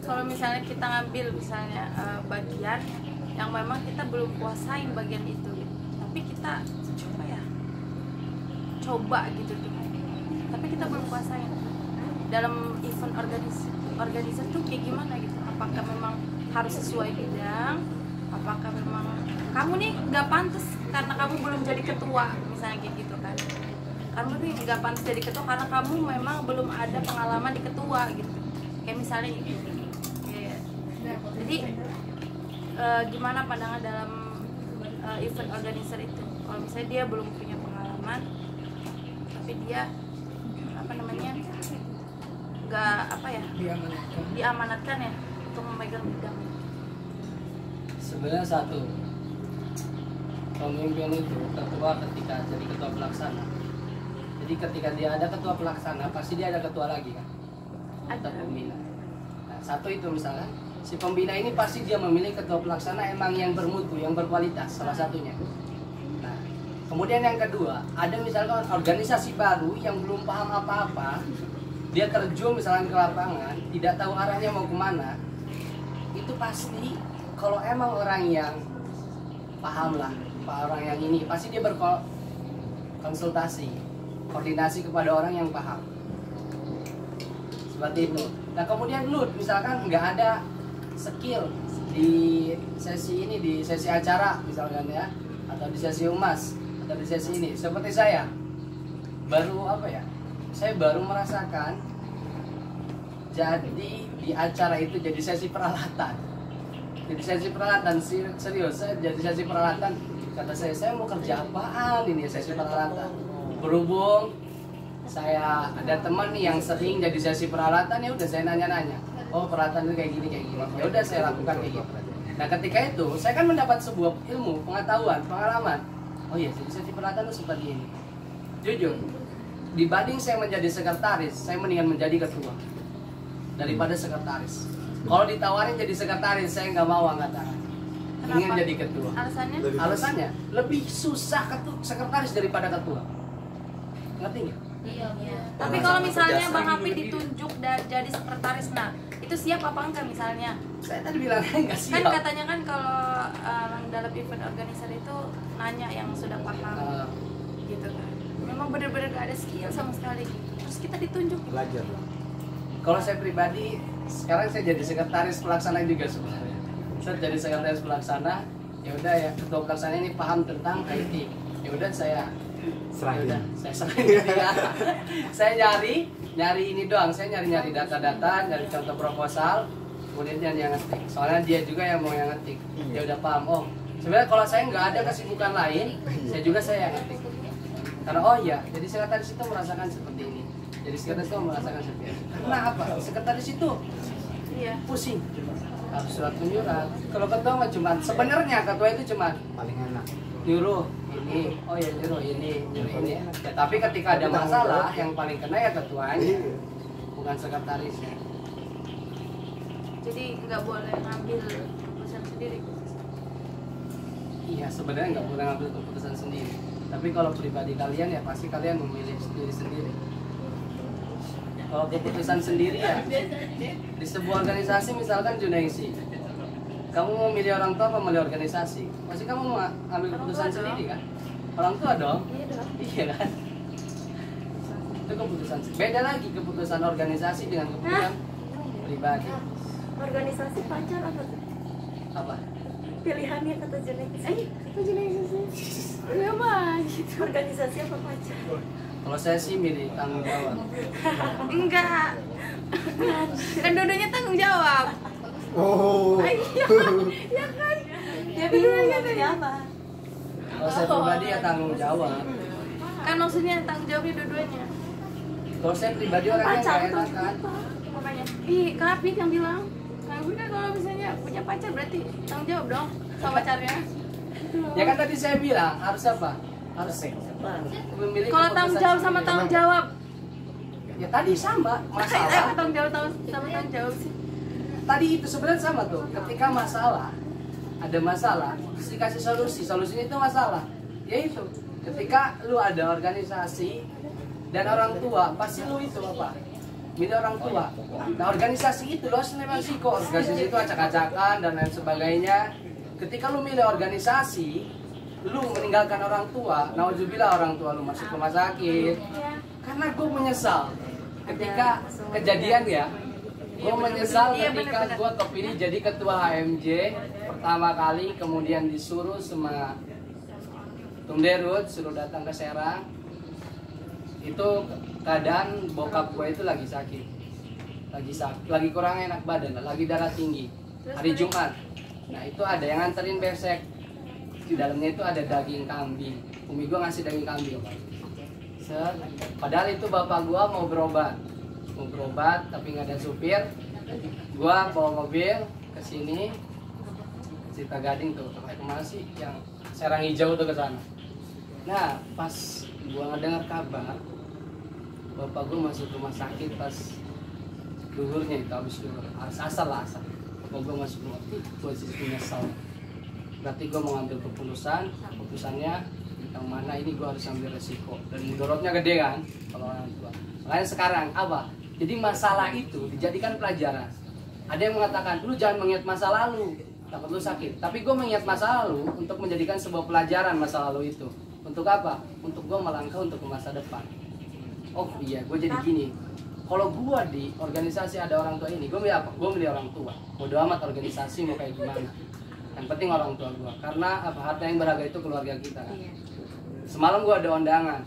Kalau misalnya kita ngambil misalnya bagian yang memang kita belum kuasain bagian itu gitu. Tapi kita coba gitu tuh. Tapi kita belum kuasain. Dalam event organizer tuh kayak gimana gitu? Apakah memang harus sesuai bidang? Apakah memang kamu nih nggak pantas karena kamu belum jadi ketua misalnya kayak gitu kan? Kamu nih nggak pantas jadi ketua karena kamu memang belum ada pengalaman di ketua gitu. Kayak misalnya gitu. Kayak, jadi gimana pandangan dalam event organizer itu? Kalau misalnya dia belum punya pengalaman, tapi dia nggak diamanatkan ya untuk memegang bidang. Sebenarnya satu, pemimpin itu ketua ketika jadi ketua pelaksana. Jadi ketika dia ada ketua pelaksana pasti dia ada ketua lagi kan? Atau pembina. Nah, satu itu misalnya si pembina ini pasti dia memilih ketua pelaksana emang yang bermutu, yang berkualitas salah satunya. Nah, kemudian yang kedua, ada misalkan organisasi baru yang belum paham apa-apa, dia terjun misalkan ke lapangan, tidak tahu arahnya mau kemana, itu pasti kalau emang orang yang paham lah, orang yang ini pasti dia berkonsultasi, koordinasi kepada orang yang paham. Seperti itu. Nah kemudian lu misalkan nggak ada skill di sesi ini, di sesi acara misalkan ya, atau di sesi humas, atau di sesi ini, seperti saya baru apa ya, saya baru merasakan jadi di acara itu jadi sesi peralatan. Jadi sesi peralatan serius, saya jadi sesi peralatan. Kata saya mau kerja apaan ini sesi peralatan. Berhubung saya ada teman nih yang sering jadi sesi peralatan, ya udah saya nanya-nanya. Oh peralatan itu kayak gini. Ya udah saya lakukan kayak gitu. Nah ketika itu saya kan mendapat sebuah ilmu, pengetahuan, pengalaman. Oh iya, jadi sesi peralatan itu seperti ini. Jujur, dibanding saya menjadi sekretaris, saya mendingan menjadi ketua daripada sekretaris. Kalau ditawarin jadi sekretaris, saya nggak mau angkat tangan. Ingin jadi ketua. Alasannya? Alasannya lebih susah sekretaris daripada ketua. Ngerti nggak? Iya. Tapi kalau misalnya Bang Hafid ditunjuk jadi sekretaris, nah itu siap apa enggak misalnya? Saya tadi bilang nggak siap. Kan katanya kan kalau dalam event organizer itu nanya yang sudah paham, gitu kan. Memang benar-benar gak ada skill sama sekali. Terus kita ditunjuk. Belajar lah. Kalau saya pribadi, sekarang saya jadi sekretaris pelaksana juga sebenarnya. Saya jadi sekretaris pelaksana, ya udah ya ketua pelaksana ini paham tentang IT. Ya udah saya serahin. Saya serahin dia. Saya nyari ini doang. Saya nyari data-data, nyari contoh proposal, kemudian yang ngetik. Soalnya dia juga yang mau yang ngetik. Dia udah paham. Oh, sebenarnya kalau saya nggak ada kesibukan lain, saya yang ngetik. Karena oh iya, jadi sekretaris itu merasakan seperti ini. Jadi sekretaris itu merasakan seperti ini. Karena apa? Sekretaris itu pusing. Harus surat menyurat. Kalau ketua mah cuma sebenarnya ketua itu cuma Paling enak. nyuruh ini, oh ya nyuruh ini. Ya, tapi ketika ada masalah yang paling kena ya ketuanya, bukan sekretarisnya. Jadi nggak boleh ngambil keputusan sendiri. Iya sebenarnya nggak boleh ngambil keputusan sendiri. Tapi kalau pribadi kalian ya pasti kalian memilih sendiri. Kalau keputusan sendiri ya di sebuah organisasi misalkan Junaisi, kamu mau milih orang tua apa milih organisasi? Pasti kamu mau ambil keputusan sendiri kan? Orang tua dong? Iya kan? Itu keputusan. Beda lagi keputusan organisasi dengan keputusan pribadi. Organisasi pacar apa tuh? Apa? Pilihannya kata Junaisi. Kata Junaisi. Kenapa? Organisasi apa pacar? Kalau saya sih milih tanggung jawab. Enggak. Kan dua-duanya tanggung jawab. Oh. Ya kan? Jadi maksudnya apa? Kalau saya pribadi ya tanggung jawab. Kan maksudnya tanggung jawabnya dua-duanya. Kalau saya pribadi orangnya Pacar nggak tuh enak kan. Makanya, Kak Hafid yang bilang, Kak Hafid kan kalau misalnya punya pacar berarti tanggung jawab dong sama pacarnya. Ya kan tadi saya bilang harus apa? Harus memilih. Kalau tanggung jawab sama tanggung jawab, Ya tadi sama masalah. tanggung jawab sama tanggung jawab sih. Tadi itu sebenarnya sama tuh. Ketika masalah, ada masalah, terus dikasih solusi. Solusinya itu masalah. Yaitu ketika lu ada organisasi dan orang tua, pasti lu itu apa? Milih orang tua. Nah organisasi itu lu harus memang siko. Organisasi itu acak-acakan dan lain sebagainya. Ketika lu milih organisasi, lu meninggalkan orang tua, nauzubillah orang tua lu masuk rumah sakit. Karena gue menyesal ketika kejadian ya. Gue menyesal ketika gue kepilih jadi ketua HMJ pertama kali, kemudian disuruh sama Tumderut suruh datang ke Serang. Itu keadaan bokap gue itu lagi sakit, lagi kurang enak badan, lagi darah tinggi. Hari Jumat. Nah itu ada yang nganterin besek. Di dalamnya itu ada daging kambing. Umi gue ngasih daging kambing. Padahal itu bapak gue mau berobat tapi nggak ada supir. Gua bawa mobil ke sini, Cita Gading tuh, kemana sih yang Serang Hijau tuh ke sana. Nah, pas gua dengar kabar bapak gua masuk rumah sakit pas duhurnya itu, habis duhur, asal. Bapak gua masuk rumah sakit, gua jadi nyesal. Berarti gua mau ambil keputusannya yang mana ini gua harus ambil resiko dan mudorotnya gede kan kalau orang tua. Makanya sekarang apa? Jadi masalah itu dijadikan pelajaran. Ada yang mengatakan, lu jangan mengingat masa lalu, takut lu sakit. Tapi gue mengingat masa lalu untuk menjadikan sebuah pelajaran masa lalu itu. Untuk apa? Untuk gue melangkah untuk ke masa depan. Oh iya, gue jadi gini. Kalau gue di organisasi ada orang tua ini, gue milih apa? Gue milih orang tua. Bodo amat organisasi mau kayak gimana. Yang penting orang tua gue. Karena apa? Harta yang berharga itu keluarga kita kan. Semalam gue ada undangan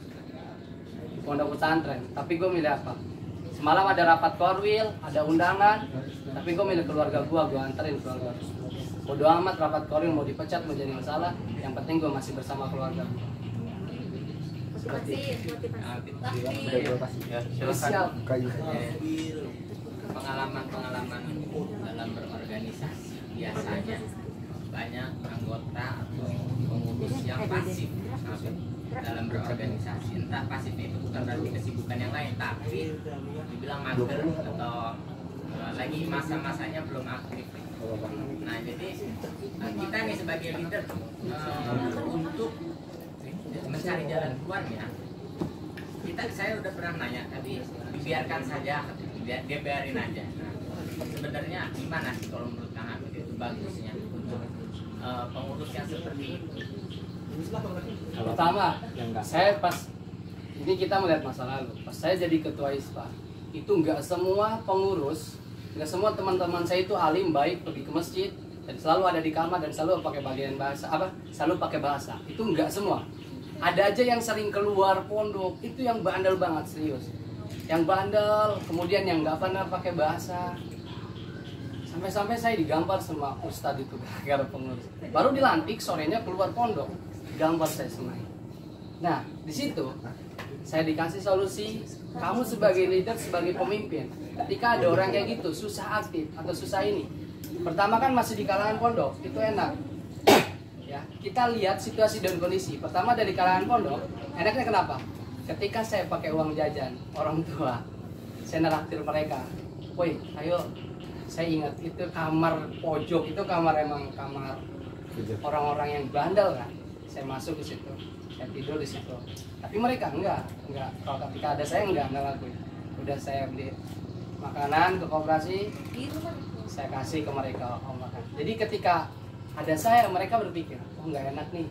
di pondok pesantren, tapi gue milih apa? Semalam ada rapat korwil, ada undangan, tapi gue milih keluarga gue anterin keluarga. Bodo amat rapat korwil mau dipecat, mau jadi masalah, yang penting gue masih bersama keluarga gue. Ya, silakan. Pengalaman dalam berorganisasi biasanya banyak anggota atau pengurus yang pasif dalam berorganisasi. Entah pasif itu bukan berarti kesibukan yang lain, tapi dibilang mager atau lagi masa-masanya belum aktif. Nah, jadi kita nih sebagai leader untuk mencari jalan keluarnya, saya udah pernah nanya, tapi dibiarkan saja, dia biarin aja. Nah, sebenarnya gimana sih kalau menurut Kang Apit itu bagusnya untuk pengurus yang seperti itu? Pertama, saya pas ini kita melihat masa lalu. Pas saya jadi ketua ISPA, itu nggak semua pengurus, nggak semua teman-teman saya itu alim baik, pergi ke masjid dan selalu ada di kamar dan selalu pakai bagian bahasa selalu pakai bahasa. Itu nggak semua. Ada aja yang sering keluar pondok, itu yang bandel banget serius. Yang bandel, kemudian yang nggak pernah pakai bahasa. Sampai-sampai saya digampar sama ustadz itu gara-gara pengurus. Baru dilantik, sorenya keluar pondok, gambar saya semai. Nah, di situ saya dikasih solusi. Kamu sebagai leader, sebagai pemimpin, ketika ada orang kayak gitu, susah aktif atau susah ini. Pertama kan masih di kalangan pondok, itu enak. Ya, kita lihat situasi dan kondisi. Pertama dari kalangan pondok, enaknya kenapa? Ketika saya pakai uang jajan orang tua, saya neraktir mereka. Woi, ayo. Saya ingat itu kamar pojok, itu kamar orang-orang yang bandel kan. Saya masuk ke situ, saya tidur di situ. Tapi mereka enggak. Kalau ketika ada saya enggak lakuin. Udah saya beli makanan ke koperasi, saya kasih ke mereka makan. Jadi ketika ada saya, mereka berpikir, oh nggak enak nih,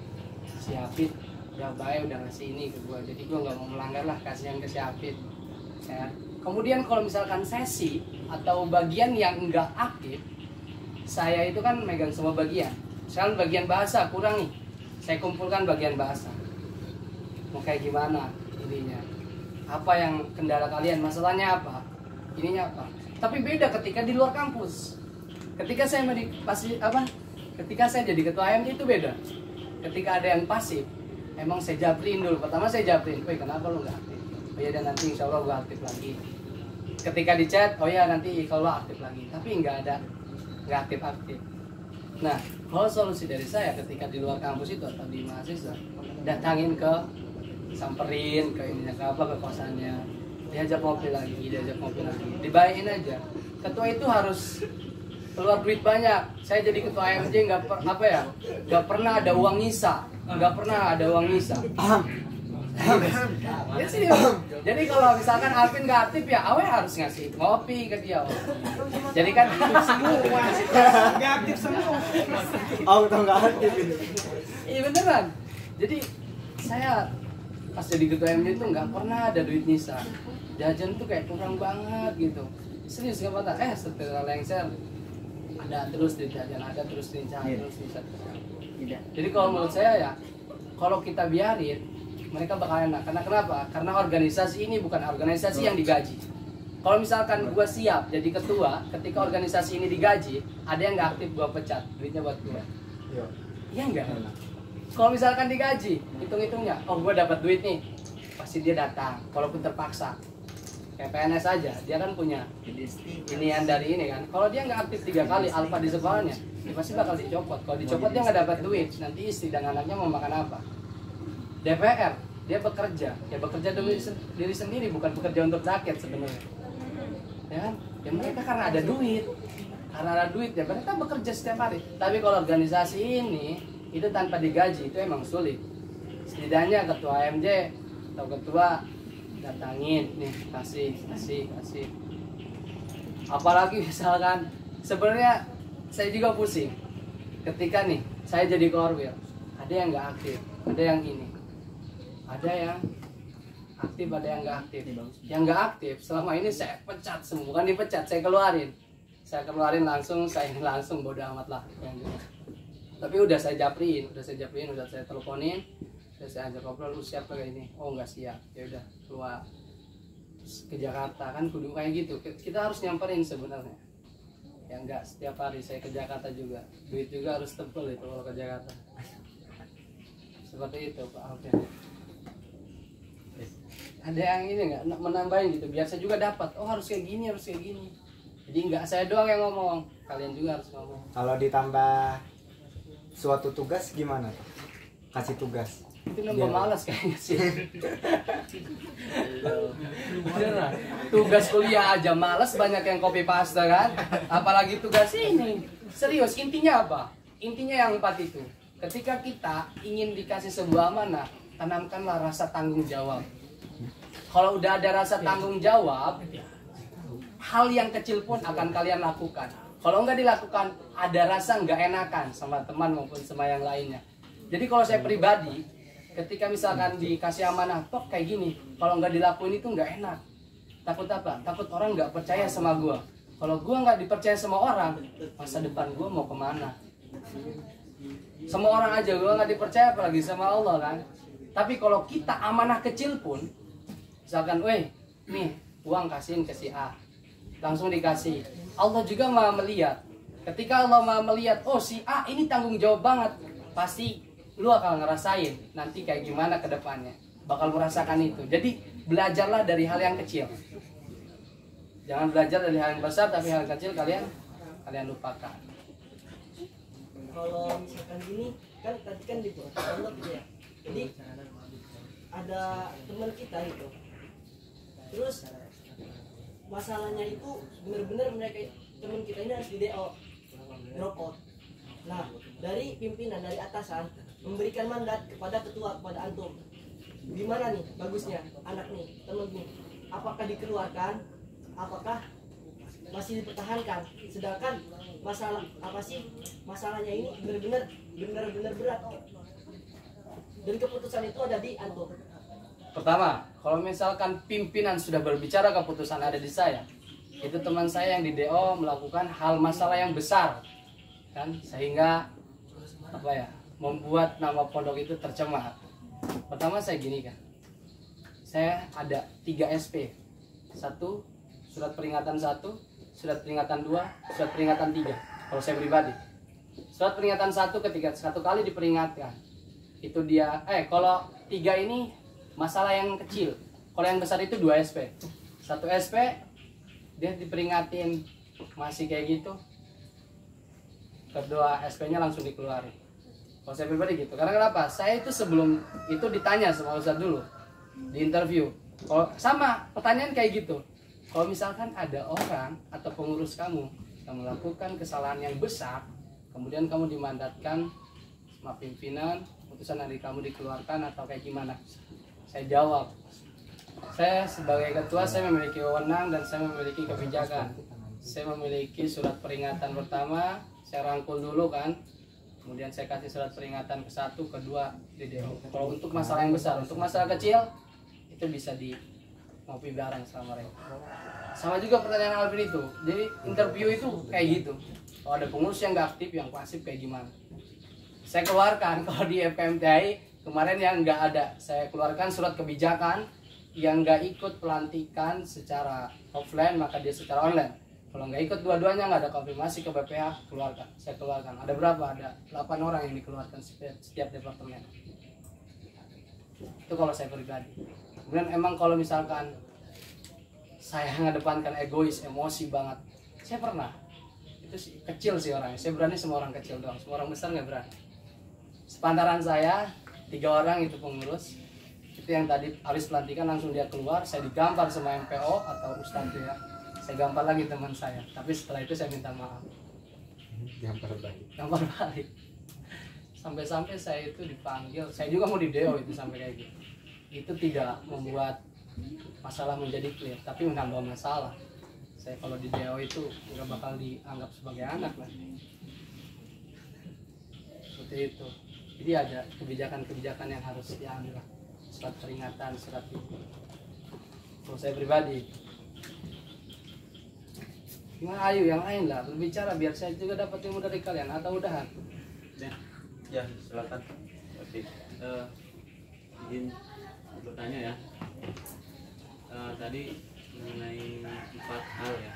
si Hafid udah baik, udah ngasih ini ke gua. Jadi gua nggak mau melanggar lah, kasihan ke si Hafid. Ya. Kemudian kalau misalkan sesi atau bagian yang enggak aktif, saya itu kan megang semua bagian. Misalkan bagian bahasa kurang nih, saya kumpulkan bagian bahasa. Mau kayak gimana ininya? Apa yang kendala kalian? Masalahnya apa? Ininya apa? Tapi beda ketika di luar kampus. Ketika saya ketika saya jadi ketua HMJ itu beda. Ketika ada yang pasif, emang saya japrin dulu. Pertama saya japrin, woi kenapa lu nggak aktif? Oh ya dan nanti insya Allah gue aktif lagi. Ketika di chat, oh ya nanti kalau aktif lagi. Tapi nggak aktif. Nah, kalau solusi dari saya ketika di luar kampus itu atau di mahasiswa, datangin samperin ke ininya, ke kosannya, diajak ngopi lagi, dibayain aja. Ketua itu harus keluar duit banyak. Saya jadi ketua AMJ nggak pernah ada uang nyisa, Jadi kalau misalkan Alvin nggak aktif ya, Awe harus ngasih ngopi ke dia. Jadi kan Nggak aktif semua. Auto nggak aktif. Iya beneran. Jadi saya pas jadi ketua MJ itu nggak pernah ada duit nyisa. Jajan tuh kayak kurang banget gitu. Serius nggak pernah. Setelah lengser ada terus di jajan, ada terus di jajan, terus di jajan. Jadi kalau menurut saya ya, kalau kita biarin, mereka bakal enak. Karena kenapa? Karena organisasi ini bukan organisasi yang digaji. Kalau misalkan gua siap jadi ketua, ketika organisasi ini digaji, ada yang nggak aktif gua pecat, duitnya buat gua. Iya nggak? Kalau misalkan digaji, hitung-hitungnya, oh gua dapat duit nih, pasti dia datang, walaupun terpaksa. kayak PNS aja, dia kan punya inian dari ini kan. Kalau dia nggak aktif 3 kali alfa di sekolahnya, dia pasti bakal dicopot. Kalau dicopot dia nggak dapat duit, nanti istri dan anaknya mau makan apa? DPR, dia bekerja, ya bekerja diri sendiri, bukan bekerja untuk rakyat sebenarnya. Ya kan? Ya mereka karena ada duit, ya mereka bekerja setiap hari. Tapi kalau organisasi ini itu tanpa digaji itu emang sulit. Setidaknya ketua AMJ atau ketua datangin nih, kasih. Apalagi misalkan sebenarnya saya juga pusing ketika nih saya jadi korwil, ada yang nggak aktif, ada yang ini, ada yang aktif, ada yang nggak aktif. Yang nggak aktif selama ini saya pecat semua, bukan dipecat, saya keluarin langsung, saya langsung bodo amat lah. Tapi udah saya japriin, udah saya teleponin, udah saya ajak ngobrol, lu siap kayak ini? Oh nggak siap, ya udah keluar ke Jakarta kan kudu kayak gitu. Kita harus nyamperin sebenarnya. Ya enggak setiap hari saya ke Jakarta juga, duit juga harus tebel itu kalau ke Jakarta. Seperti itu Pak Alvin. Ada yang ini nggak menambahin gitu, biar saya juga dapat. Oh harus kayak gini. Jadi nggak saya doang yang ngomong, kalian juga harus ngomong. Kalau ditambah suatu tugas gimana? Kasih tugas. Itu nambah malas kayaknya sih. Beneran. Tugas kuliah aja malas, banyak yang copy paste kan. Apalagi tugas ini. Serius, intinya apa? Intinya yang 4 itu. Ketika kita ingin dikasih sebuah amanah, tanamkanlah rasa tanggung jawab. Kalau udah ada rasa tanggung jawab, hal yang kecil pun akan kalian lakukan. Kalau nggak dilakukan, ada rasa nggak enakan sama teman maupun sama yang lainnya. Jadi kalau saya pribadi, ketika misalkan dikasih amanah, toh kayak gini, kalau nggak dilakuin itu nggak enak. Takut apa? Takut orang nggak percaya sama gue. Kalau gue nggak dipercaya sama orang, masa depan gue mau kemana? Sama orang aja gue nggak dipercaya, apalagi sama Allah kan. Tapi kalau kita amanah kecil pun, misalkan, weh, nih uang kasihin ke si A, langsung dikasih. Allah juga mau melihat. Ketika Allah mau melihat, oh si A ini tanggung jawab banget, pasti lu akan ngerasain nanti kayak gimana ke depannya, bakal merasakan itu. Jadi belajarlah dari hal yang kecil, jangan belajar dari hal yang besar, tapi hal yang kecil kalian lupakan. Kalau misalkan gini kan tadi kan di Allah gitu ya, jadi ada teman kita itu, terus masalahnya itu benar-benar mereka teman kita ini harus di DO drop out. Nah dari pimpinan, dari atasan memberikan mandat kepada ketua, kepada antum, gimana nih bagusnya anak nih, temen nih, apakah dikeluarkan, apakah masih dipertahankan, sedangkan masalah apa sih, masalahnya ini benar-benar berat, dan keputusan itu ada di antum. Pertama, kalau misalkan pimpinan sudah berbicara, keputusan ada di saya, itu teman saya yang di DO melakukan hal masalah yang besar kan, sehingga apa ya, membuat nama pondok itu tercemar. Pertama saya gini kan, saya ada 3 SP, 1 surat peringatan 1, surat peringatan 2, surat peringatan 3. Kalau saya pribadi, surat peringatan 1 ketika 1 kali diperingatkan itu dia, kalau 3 ini masalah yang kecil, kalau yang besar itu 2 SP. 1 SP dia diperingatin masih kayak gitu, kedua SP-nya langsung dikeluarin. Kalau saya pribadi gitu, karena kenapa? Saya itu sebelum itu ditanya sama Ustadz dulu di interview. Kalau sama pertanyaan kayak gitu, kalau misalkan ada orang atau pengurus kamu yang melakukan kesalahan yang besar, kemudian kamu dimandatkan sama pimpinan, putusan dari kamu dikeluarkan atau kayak gimana? Saya jawab, saya sebagai ketua saya memiliki wewenang dan saya memiliki kebijakan. Saya memiliki surat peringatan pertama, saya rangkul dulu kan, kemudian saya kasih surat peringatan ke 1, ke 2 di DO. Kalau untuk masalah yang besar, untuk masalah kecil itu bisa di ngopi bareng sama mereka. Sama juga pertanyaan Alvin itu, jadi interview itu kayak gitu. Kalau ada pengurus yang nggak aktif, yang pasif kayak gimana? Saya keluarkan. Kalau di FPMTI kemarin yang nggak ada, saya keluarkan surat kebijakan. Yang nggak ikut pelantikan secara offline maka dia secara online. Kalau nggak ikut dua-duanya, nggak ada konfirmasi ke BPH, keluarkan. Saya keluarkan. Ada berapa? Ada 8 orang yang dikeluarkan setiap departemen. Itu kalau saya pribadi. Kemudian emang kalau misalkan saya ngedepankan egois, emosi banget. Saya pernah, itu sih kecil sih orangnya, saya berani sama orang kecil doang, semua orang besar nggak berani. Sepantaran saya 3 orang itu pengurus, itu yang tadi habis pelantikan langsung dia keluar, saya digampar sama MPO atau Ustadz ya, saya gampar lagi teman saya, tapi setelah itu saya minta maaf. Gampar balik. Sampai-sampai saya itu dipanggil, saya juga mau di DO itu sampai kayak gitu. Itu tidak membuat masalah menjadi clear, tapi menambah masalah. Saya kalau di DO itu nggak bakal dianggap sebagai anak lah. Seperti itu. Jadi ada kebijakan-kebijakan yang harus diambil lah. Surat peringatan, surat itu. Kalau saya pribadi, gimana ayo yang lain lah berbicara biar saya juga dapat ilmu dari kalian atau udahan. Ya, silakan. Oke. Izin bertanya ya. Tadi mengenai 4 hal ya,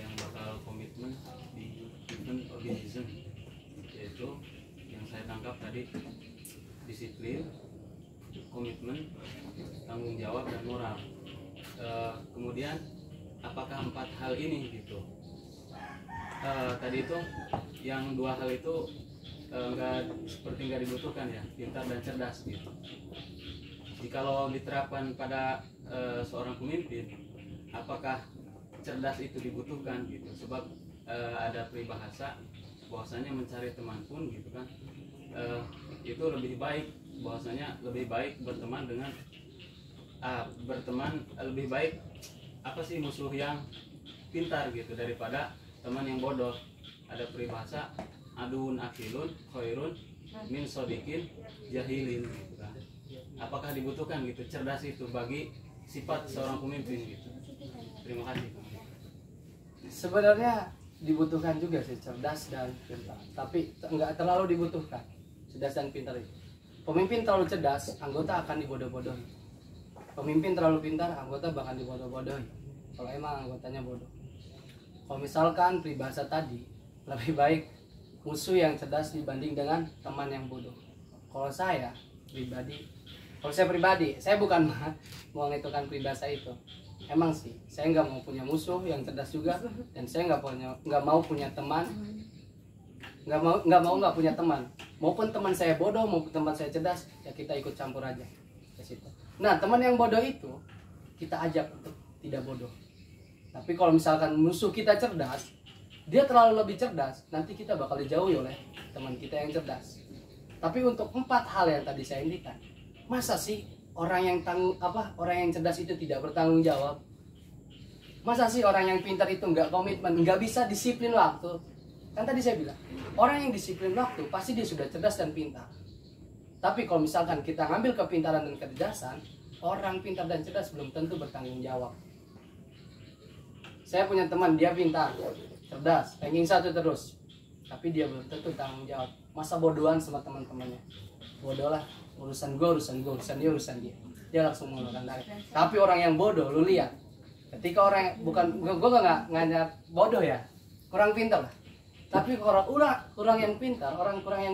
yang bakal komitmen di event organism, yaitu yang saya tangkap tadi disiplin, komitmen, tanggung jawab dan moral. Kemudian apakah 4 hal ini gitu? Tadi itu yang 2 hal itu nggak dibutuhkan ya, pintar dan cerdas gitu. Jikalau diterapkan pada seorang pemimpin, apakah cerdas itu dibutuhkan gitu? Sebab ada peribahasa bahwasanya mencari teman pun gitu kan, itu lebih baik, bahwasanya lebih baik berteman dengan lebih baik apa sih musuh yang pintar gitu daripada teman yang bodoh. Ada peribahasa adun akilun khairun min sodikin jahilin gitu kan. Apakah dibutuhkan gitu cerdas itu bagi sifat seorang pemimpin gitu? Terima kasih. Sebenarnya dibutuhkan juga sih cerdas dan pintar, tapi nggak terlalu dibutuhkan cerdas dan pintar itu. Pemimpin terlalu cerdas, anggota akan dibodoh-bodohi. Pemimpin terlalu pintar, anggota bahkan dibodoh-bodohi kalau emang anggotanya bodoh. Kalau misalkan peribahasa tadi, lebih baik musuh yang cerdas dibanding dengan teman yang bodoh. Kalau saya pribadi, saya bukan mau ngitukan peribahasa itu. Emang sih, saya nggak mau punya musuh yang cerdas juga, dan saya nggak mau punya teman, nggak punya teman. Maupun teman saya bodoh, maupun teman saya cerdas, ya kita ikut campur aja ke situ. Nah, teman yang bodoh itu kita ajak untuk tidak bodoh. Tapi kalau misalkan musuh kita cerdas, dia terlalu lebih cerdas, nanti kita bakal dijauhi oleh teman kita yang cerdas. Tapi untuk 4 hal yang tadi saya indikan, masa sih orang yang cerdas itu tidak bertanggung jawab? Masa sih orang yang pintar itu nggak komitmen, nggak bisa disiplin waktu? Kan tadi saya bilang, orang yang disiplin waktu pasti dia sudah cerdas dan pintar. Tapi kalau misalkan kita ngambil kepintaran dan kecerdasan, orang pintar dan cerdas belum tentu bertanggung jawab. Saya punya teman, dia pintar, cerdas, ranking 1 terus, tapi dia belum tentu tanggung jawab. Masa bodohan sama teman-temannya? Bodoh lah, urusan gue, urusan dia, urusan dia. Dia langsung mengulurkan dari. Tapi orang yang bodoh, lu lihat, ketika orang gue nggak nyat bodoh ya, kurang pintar lah. Tapi orang yang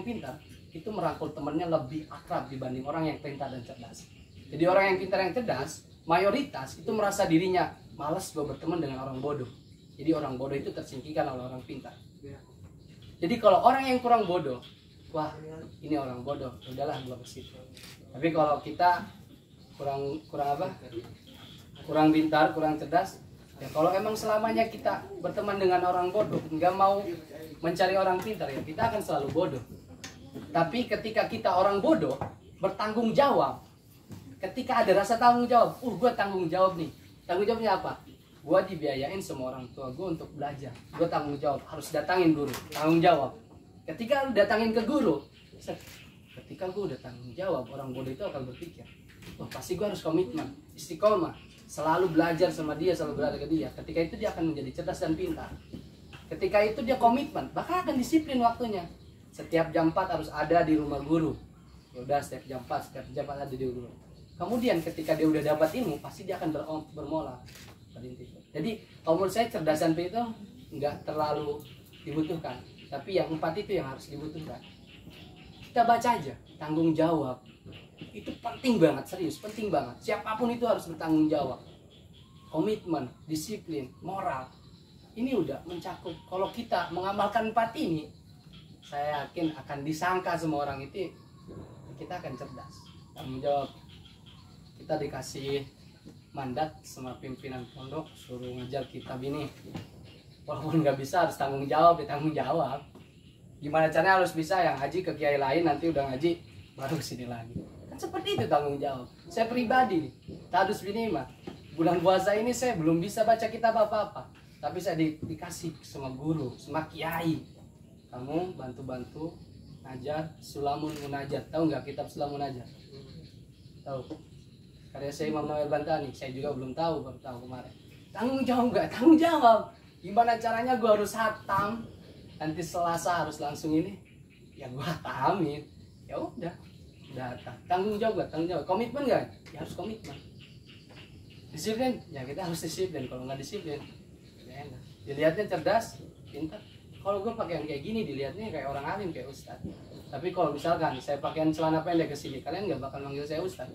pintar itu merangkul temannya lebih akrab dibanding orang yang pintar dan cerdas. Jadi orang yang pintar yang cerdas, mayoritas itu merasa dirinya malas gue berteman dengan orang bodoh. Jadi orang bodoh itu tersingkirkan oleh orang pintar. Jadi kalau orang yang kurang bodoh, wah ini orang bodoh, udahlah gue ke situ. Tapi kalau kita kurang pintar, kurang cerdas, ya kalau emang selamanya kita berteman dengan orang bodoh, nggak mau mencari orang pintar, ya kita akan selalu bodoh. Tapi ketika kita orang bodoh bertanggung jawab, ketika ada rasa tanggung jawab, gue tanggung jawab nih. Tanggung jawabnya apa? Gue dibiayain sama orang tua gue untuk belajar. Gue tanggung jawab, harus datangin guru. Tanggung jawab. Ketika lu datangin ke guru, ketika gue udah tanggung jawab, orang bodoh itu akan berpikir, wah pasti gue harus komitmen, istiqomah, selalu belajar sama dia, selalu belajar ke dia. Ketika itu dia akan menjadi cerdas dan pintar. Ketika itu dia komitmen, bahkan akan disiplin waktunya. Setiap jam 4 harus ada di rumah guru. Ya udah, setiap jam 4 ada di guru. Kemudian ketika dia udah dapat ilmu, pasti dia akan bermola. Jadi kalau menurut saya cerdas dan pintar itu nggak terlalu dibutuhkan. Tapi yang 4 itu yang harus dibutuhkan. Kita baca aja, tanggung jawab. Itu penting banget, serius, penting banget. Siapapun itu harus bertanggung jawab. komitmen, disiplin, moral. Ini udah mencakup. Kalau kita mengamalkan 4 ini, saya yakin akan disangka semua orang itu kita akan cerdas. Tanggung jawab. Kita dikasih mandat sama pimpinan pondok suruh ngejar kitab ini. Walaupun nggak bisa harus tanggung jawab, ditanggung jawab. Gimana caranya harus bisa, yang ngaji ke kiai lain nanti udah ngaji baru sini lagi. Kan seperti itu tanggung jawab. Saya pribadi, Tadus Binima, bulan puasa ini saya belum bisa baca kitab apa-apa. Tapi saya dikasih sama guru, sama kiai. Kamu bantu-bantu ngajar Sulamun Munajat. Tahu nggak kitab Sulamun Munajat? Tahu? Karya saya Imam Nawawi Bantani, saya juga belum tahu, baru tahu kemarin. Tanggung jawab nggak? Tanggung jawab. Gimana caranya gue harus hatam? Nanti Selasa harus langsung ini. Ya gue hatamin. Ya udah hatam. Tanggung jawab nggak? Tanggung jawab. Komitmen nggak? Ya harus komitmen. Disiplin? Ya kita harus disiplin. Kalau nggak disiplin, ya enak. Dilihatnya cerdas, pintar. Kalau gue pakai yang kayak gini, dilihatnya kayak orang alim, kayak ustad. Tapi kalau misalkan saya pakaian celana pendek ke sini, kalian nggak bakal manggil saya ustad.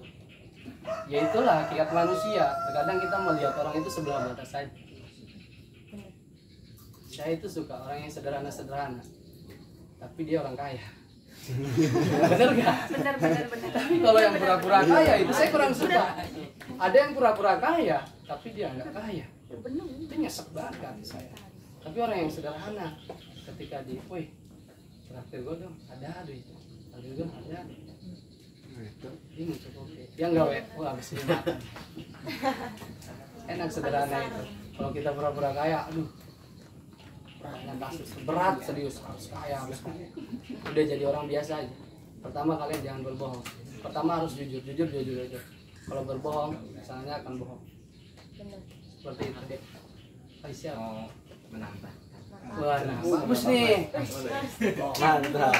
Ya itulah hakikat manusia. Terkadang kita melihat orang itu sebelah mata saja. Saya itu suka orang yang sederhana-sederhana, tapi dia orang kaya. Bener gak? Benar. Tapi kalau yang pura-pura kaya itu saya kurang suka. Ada yang pura-pura kaya, tapi dia nggak kaya. Itu nyesek banget hati saya. Tapi orang yang sederhana, ketika wih, traktir gue dong, ada duit. Traktir gue ada. Ini cukup. Dia nggak wah habis ini makan. Enak sederhana itu. Kalau kita pura-pura kaya, aduh. Kasus berat, serius, harus kaya, harus kaya. Udah jadi orang biasa aja. Pertama kalian jangan berbohong. Pertama harus jujur. Kalau berbohong, misalnya akan bohong. Seperti itu. Aisyah Mau menambah. wah, nah, bagus nih. Mantap.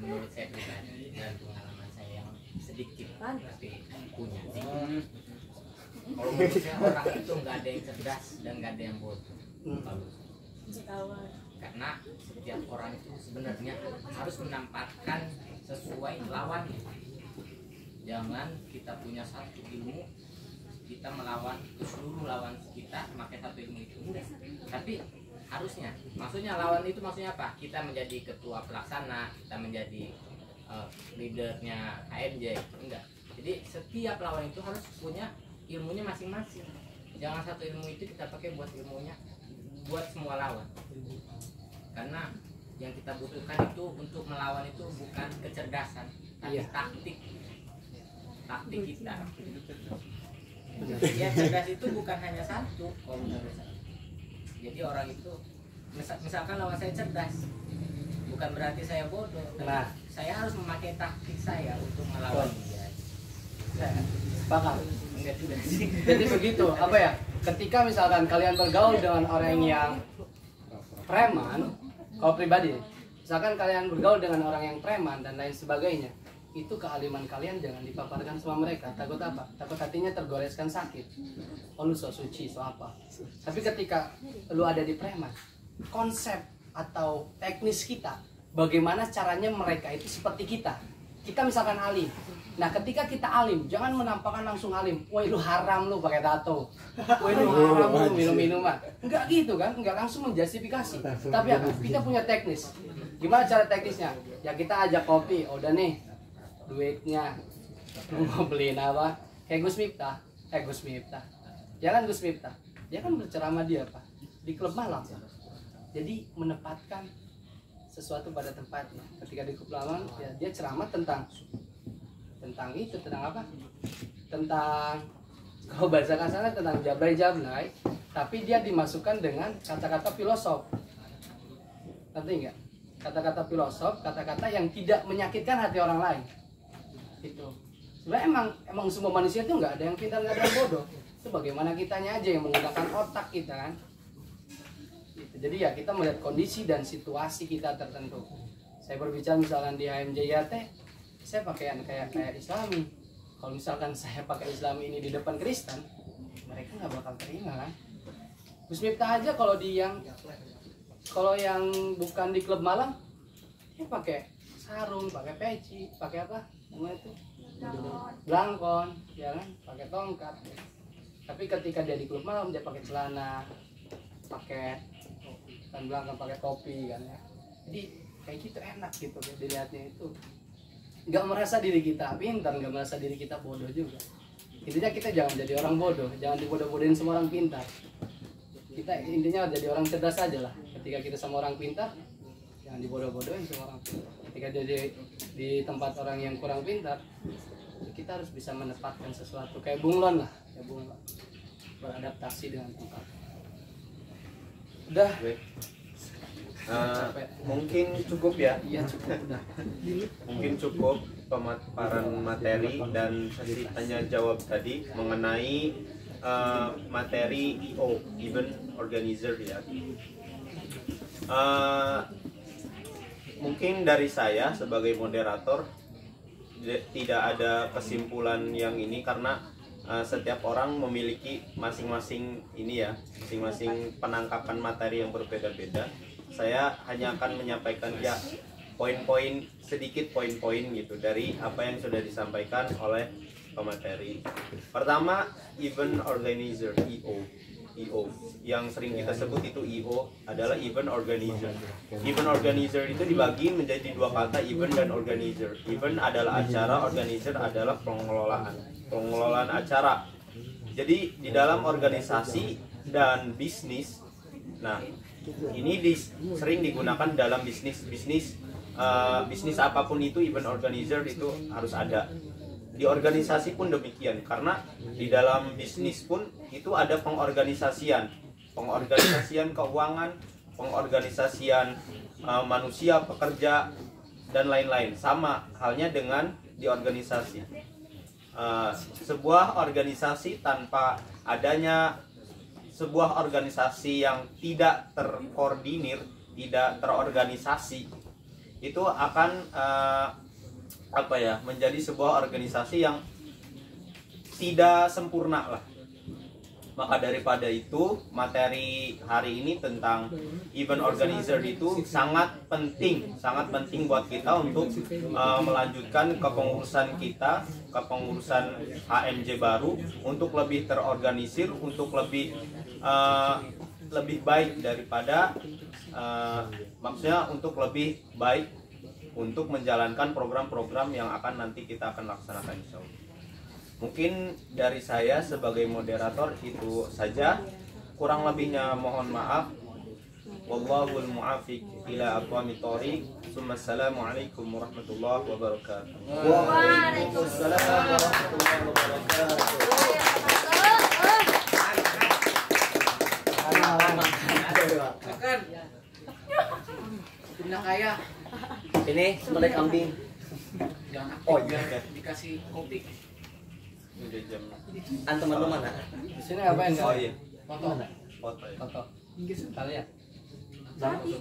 Menurut saya pribadi dan pengalaman saya yang sedikit tapi punya sih. Kalau menurut saya orang itu nggak ada yang cerdas dan nggak ada yang bodoh. Karena setiap orang itu sebenarnya harus menampakkan sesuai lawannya. Jangan kita punya satu ilmu, kita melawan ke seluruh lawan kita pakai satu ilmu itu. Enggak. Tapi harusnya, maksudnya lawan itu maksudnya apa? Kita menjadi ketua pelaksana, kita menjadi leadernya KMJ, enggak. Jadi setiap lawan itu harus punya ilmunya masing-masing. Jangan satu ilmu itu kita pakai buat ilmunya buat semua lawan. Karena yang kita butuhkan itu untuk melawan itu bukan kecerdasan, tapi taktik kita. Ya cerdas itu bukan hanya satu kalau menurut saya. Jadi orang itu misalkan lawan saya cerdas, bukan berarti saya bodoh. Nah, saya harus memakai taktik saya untuk melawan dia. Bakal. Enggak juga sih. Jadi begitu, apa ya? Ketika misalkan kalian bergaul dengan orang yang preman, kalau pribadi, misalkan kalian bergaul dengan orang yang preman dan lain sebagainya, itu kealiman kalian jangan dipaparkan sama mereka. Takut apa? Takut hatinya tergoreskan sakit. Oh lu so suci, so apa? Tapi ketika lu ada di preman, konsep atau teknis kita, bagaimana caranya mereka itu seperti kita. Kita misalkan alim. Nah ketika kita alim, jangan menampakkan langsung alim. Woi lu haram lu pakai tato. Woi lu haram lu minum-minuman. Enggak gitu kan, enggak langsung menjustifikasi. Tapi apa? Kita punya teknis. Gimana cara teknisnya? Ya kita ajak kopi, udah nih duitnya. Lu mau beliin apa? Kayak Gus Miftah. Gus Miftah. Jangan Gus Miftah. Dia kan berceramah dia apa? Di klub malam. Jadi menempatkan sesuatu pada tempatnya. Ketika di klub malam, ya dia ceramah tentang itu, tentang apa? Tentang, kalau bahasa kasarnya tentang jablay-jablay, tapi dia dimasukkan dengan kata-kata filosof. Ngerti nggak? Kata-kata filosof, kata-kata yang tidak menyakitkan hati orang lain. Itu. Sebenarnya emang semua manusia itu nggak ada yang pintar, nggak ada yang bodoh. Itu bagaimana kitanya aja yang menggunakan otak kita kan. Gitu. Jadi ya kita melihat kondisi dan situasi kita tertentu. Saya berbicara misalkan di HMJIAT, saya pakaian kayak Islami. Kalau misalkan saya pakai Islami ini di depan Kristen, mereka nggak bakal terima kan. Gus Miftah aja kalau yang bukan di klub malam, dia pakai sarung, pakai peci, pakai apa? Namanya itu? Blangkon, ya kan? Pakai tongkat. Tapi ketika dia di klub malam dia pakai celana, pakai kan belakang pakai topi kan ya. Jadi kayak gitu enak gitu dilihatnya itu. Nggak merasa diri kita pintar, nggak merasa diri kita bodoh juga. Intinya kita jangan jadi orang bodoh, jangan dibodoh-bodohin sama orang pintar. Kita intinya jadi orang cerdas aja lah. Ketika kita sama orang pintar, jangan dibodoh-bodohin sama orang pintar. Ketika dia di tempat orang yang kurang pintar, kita harus bisa menempatkan sesuatu kayak bunglon lah, kayak bunglon, beradaptasi dengan tempat. Udah. Mungkin cukup ya. Iya cukup udah. Mungkin cukup pemaparan materi dan sesi tanya jawab tadi mengenai materi EO, event organizer ya. Mungkin dari saya sebagai moderator tidak ada kesimpulan yang ini karena setiap orang memiliki masing-masing ini ya, masing-masing penangkapan materi yang berbeda-beda. Saya hanya akan menyampaikan ya poin-poin, sedikit poin-poin gitu dari apa yang sudah disampaikan oleh pemateri. Pertama, event organizer, EO yang sering kita sebut itu EO adalah event organizer. Event organizer itu dibagi menjadi dua kata, event dan organizer. Event adalah acara, organizer adalah pengelolaan acara. Jadi di dalam organisasi dan bisnis, nah ini sering digunakan dalam bisnis apapun itu, event organizer itu harus ada. Di organisasi pun demikian, karena di dalam bisnis pun itu ada pengorganisasian keuangan, pengorganisasian manusia, pekerja, dan lain-lain. Sama halnya dengan di organisasi. Sebuah organisasi tanpa adanya sebuah organisasi yang tidak terkoordinir, tidak terorganisasi, itu akan menjadi sebuah organisasi yang tidak sempurna lah. Maka daripada itu, materi hari ini tentang event organizer itu sangat penting buat kita untuk melanjutkan kepengurusan kita, kepengurusan HMJ baru untuk lebih terorganisir, untuk lebih baik daripada maksudnya untuk lebih baik untuk menjalankan program-program yang akan nanti kita akan laksanakan insya Allah. Mungkin dari saya sebagai moderator itu saja, kurang lebihnya mohon maaf. Wallahul mu'afiq ila aqwamit thoriq. Assalamualaikum warahmatullahi wabarakatuh. Waalaikumsalam warahmatullahi wabarakatuh. Pindah kaya. Ini sembelih kambing. Jangan Oh iya, dikasih kopi. udah jam. Teman-teman. Di sini ngapain Oh iya, Foto. foto ya. Foto. Kalian. Jadi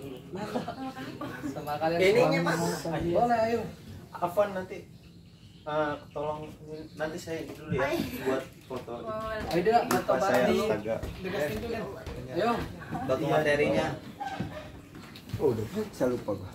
Sama kalian. Ininya, Mas. Boleh ayo. Afwan nanti tolong nanti saya dulu ya buat foto. Ayo dia foto Lupa saya bareng di astaga. dekat pintu kan. Ayo. Bagi materinya. Oh, udah saya lupa gua.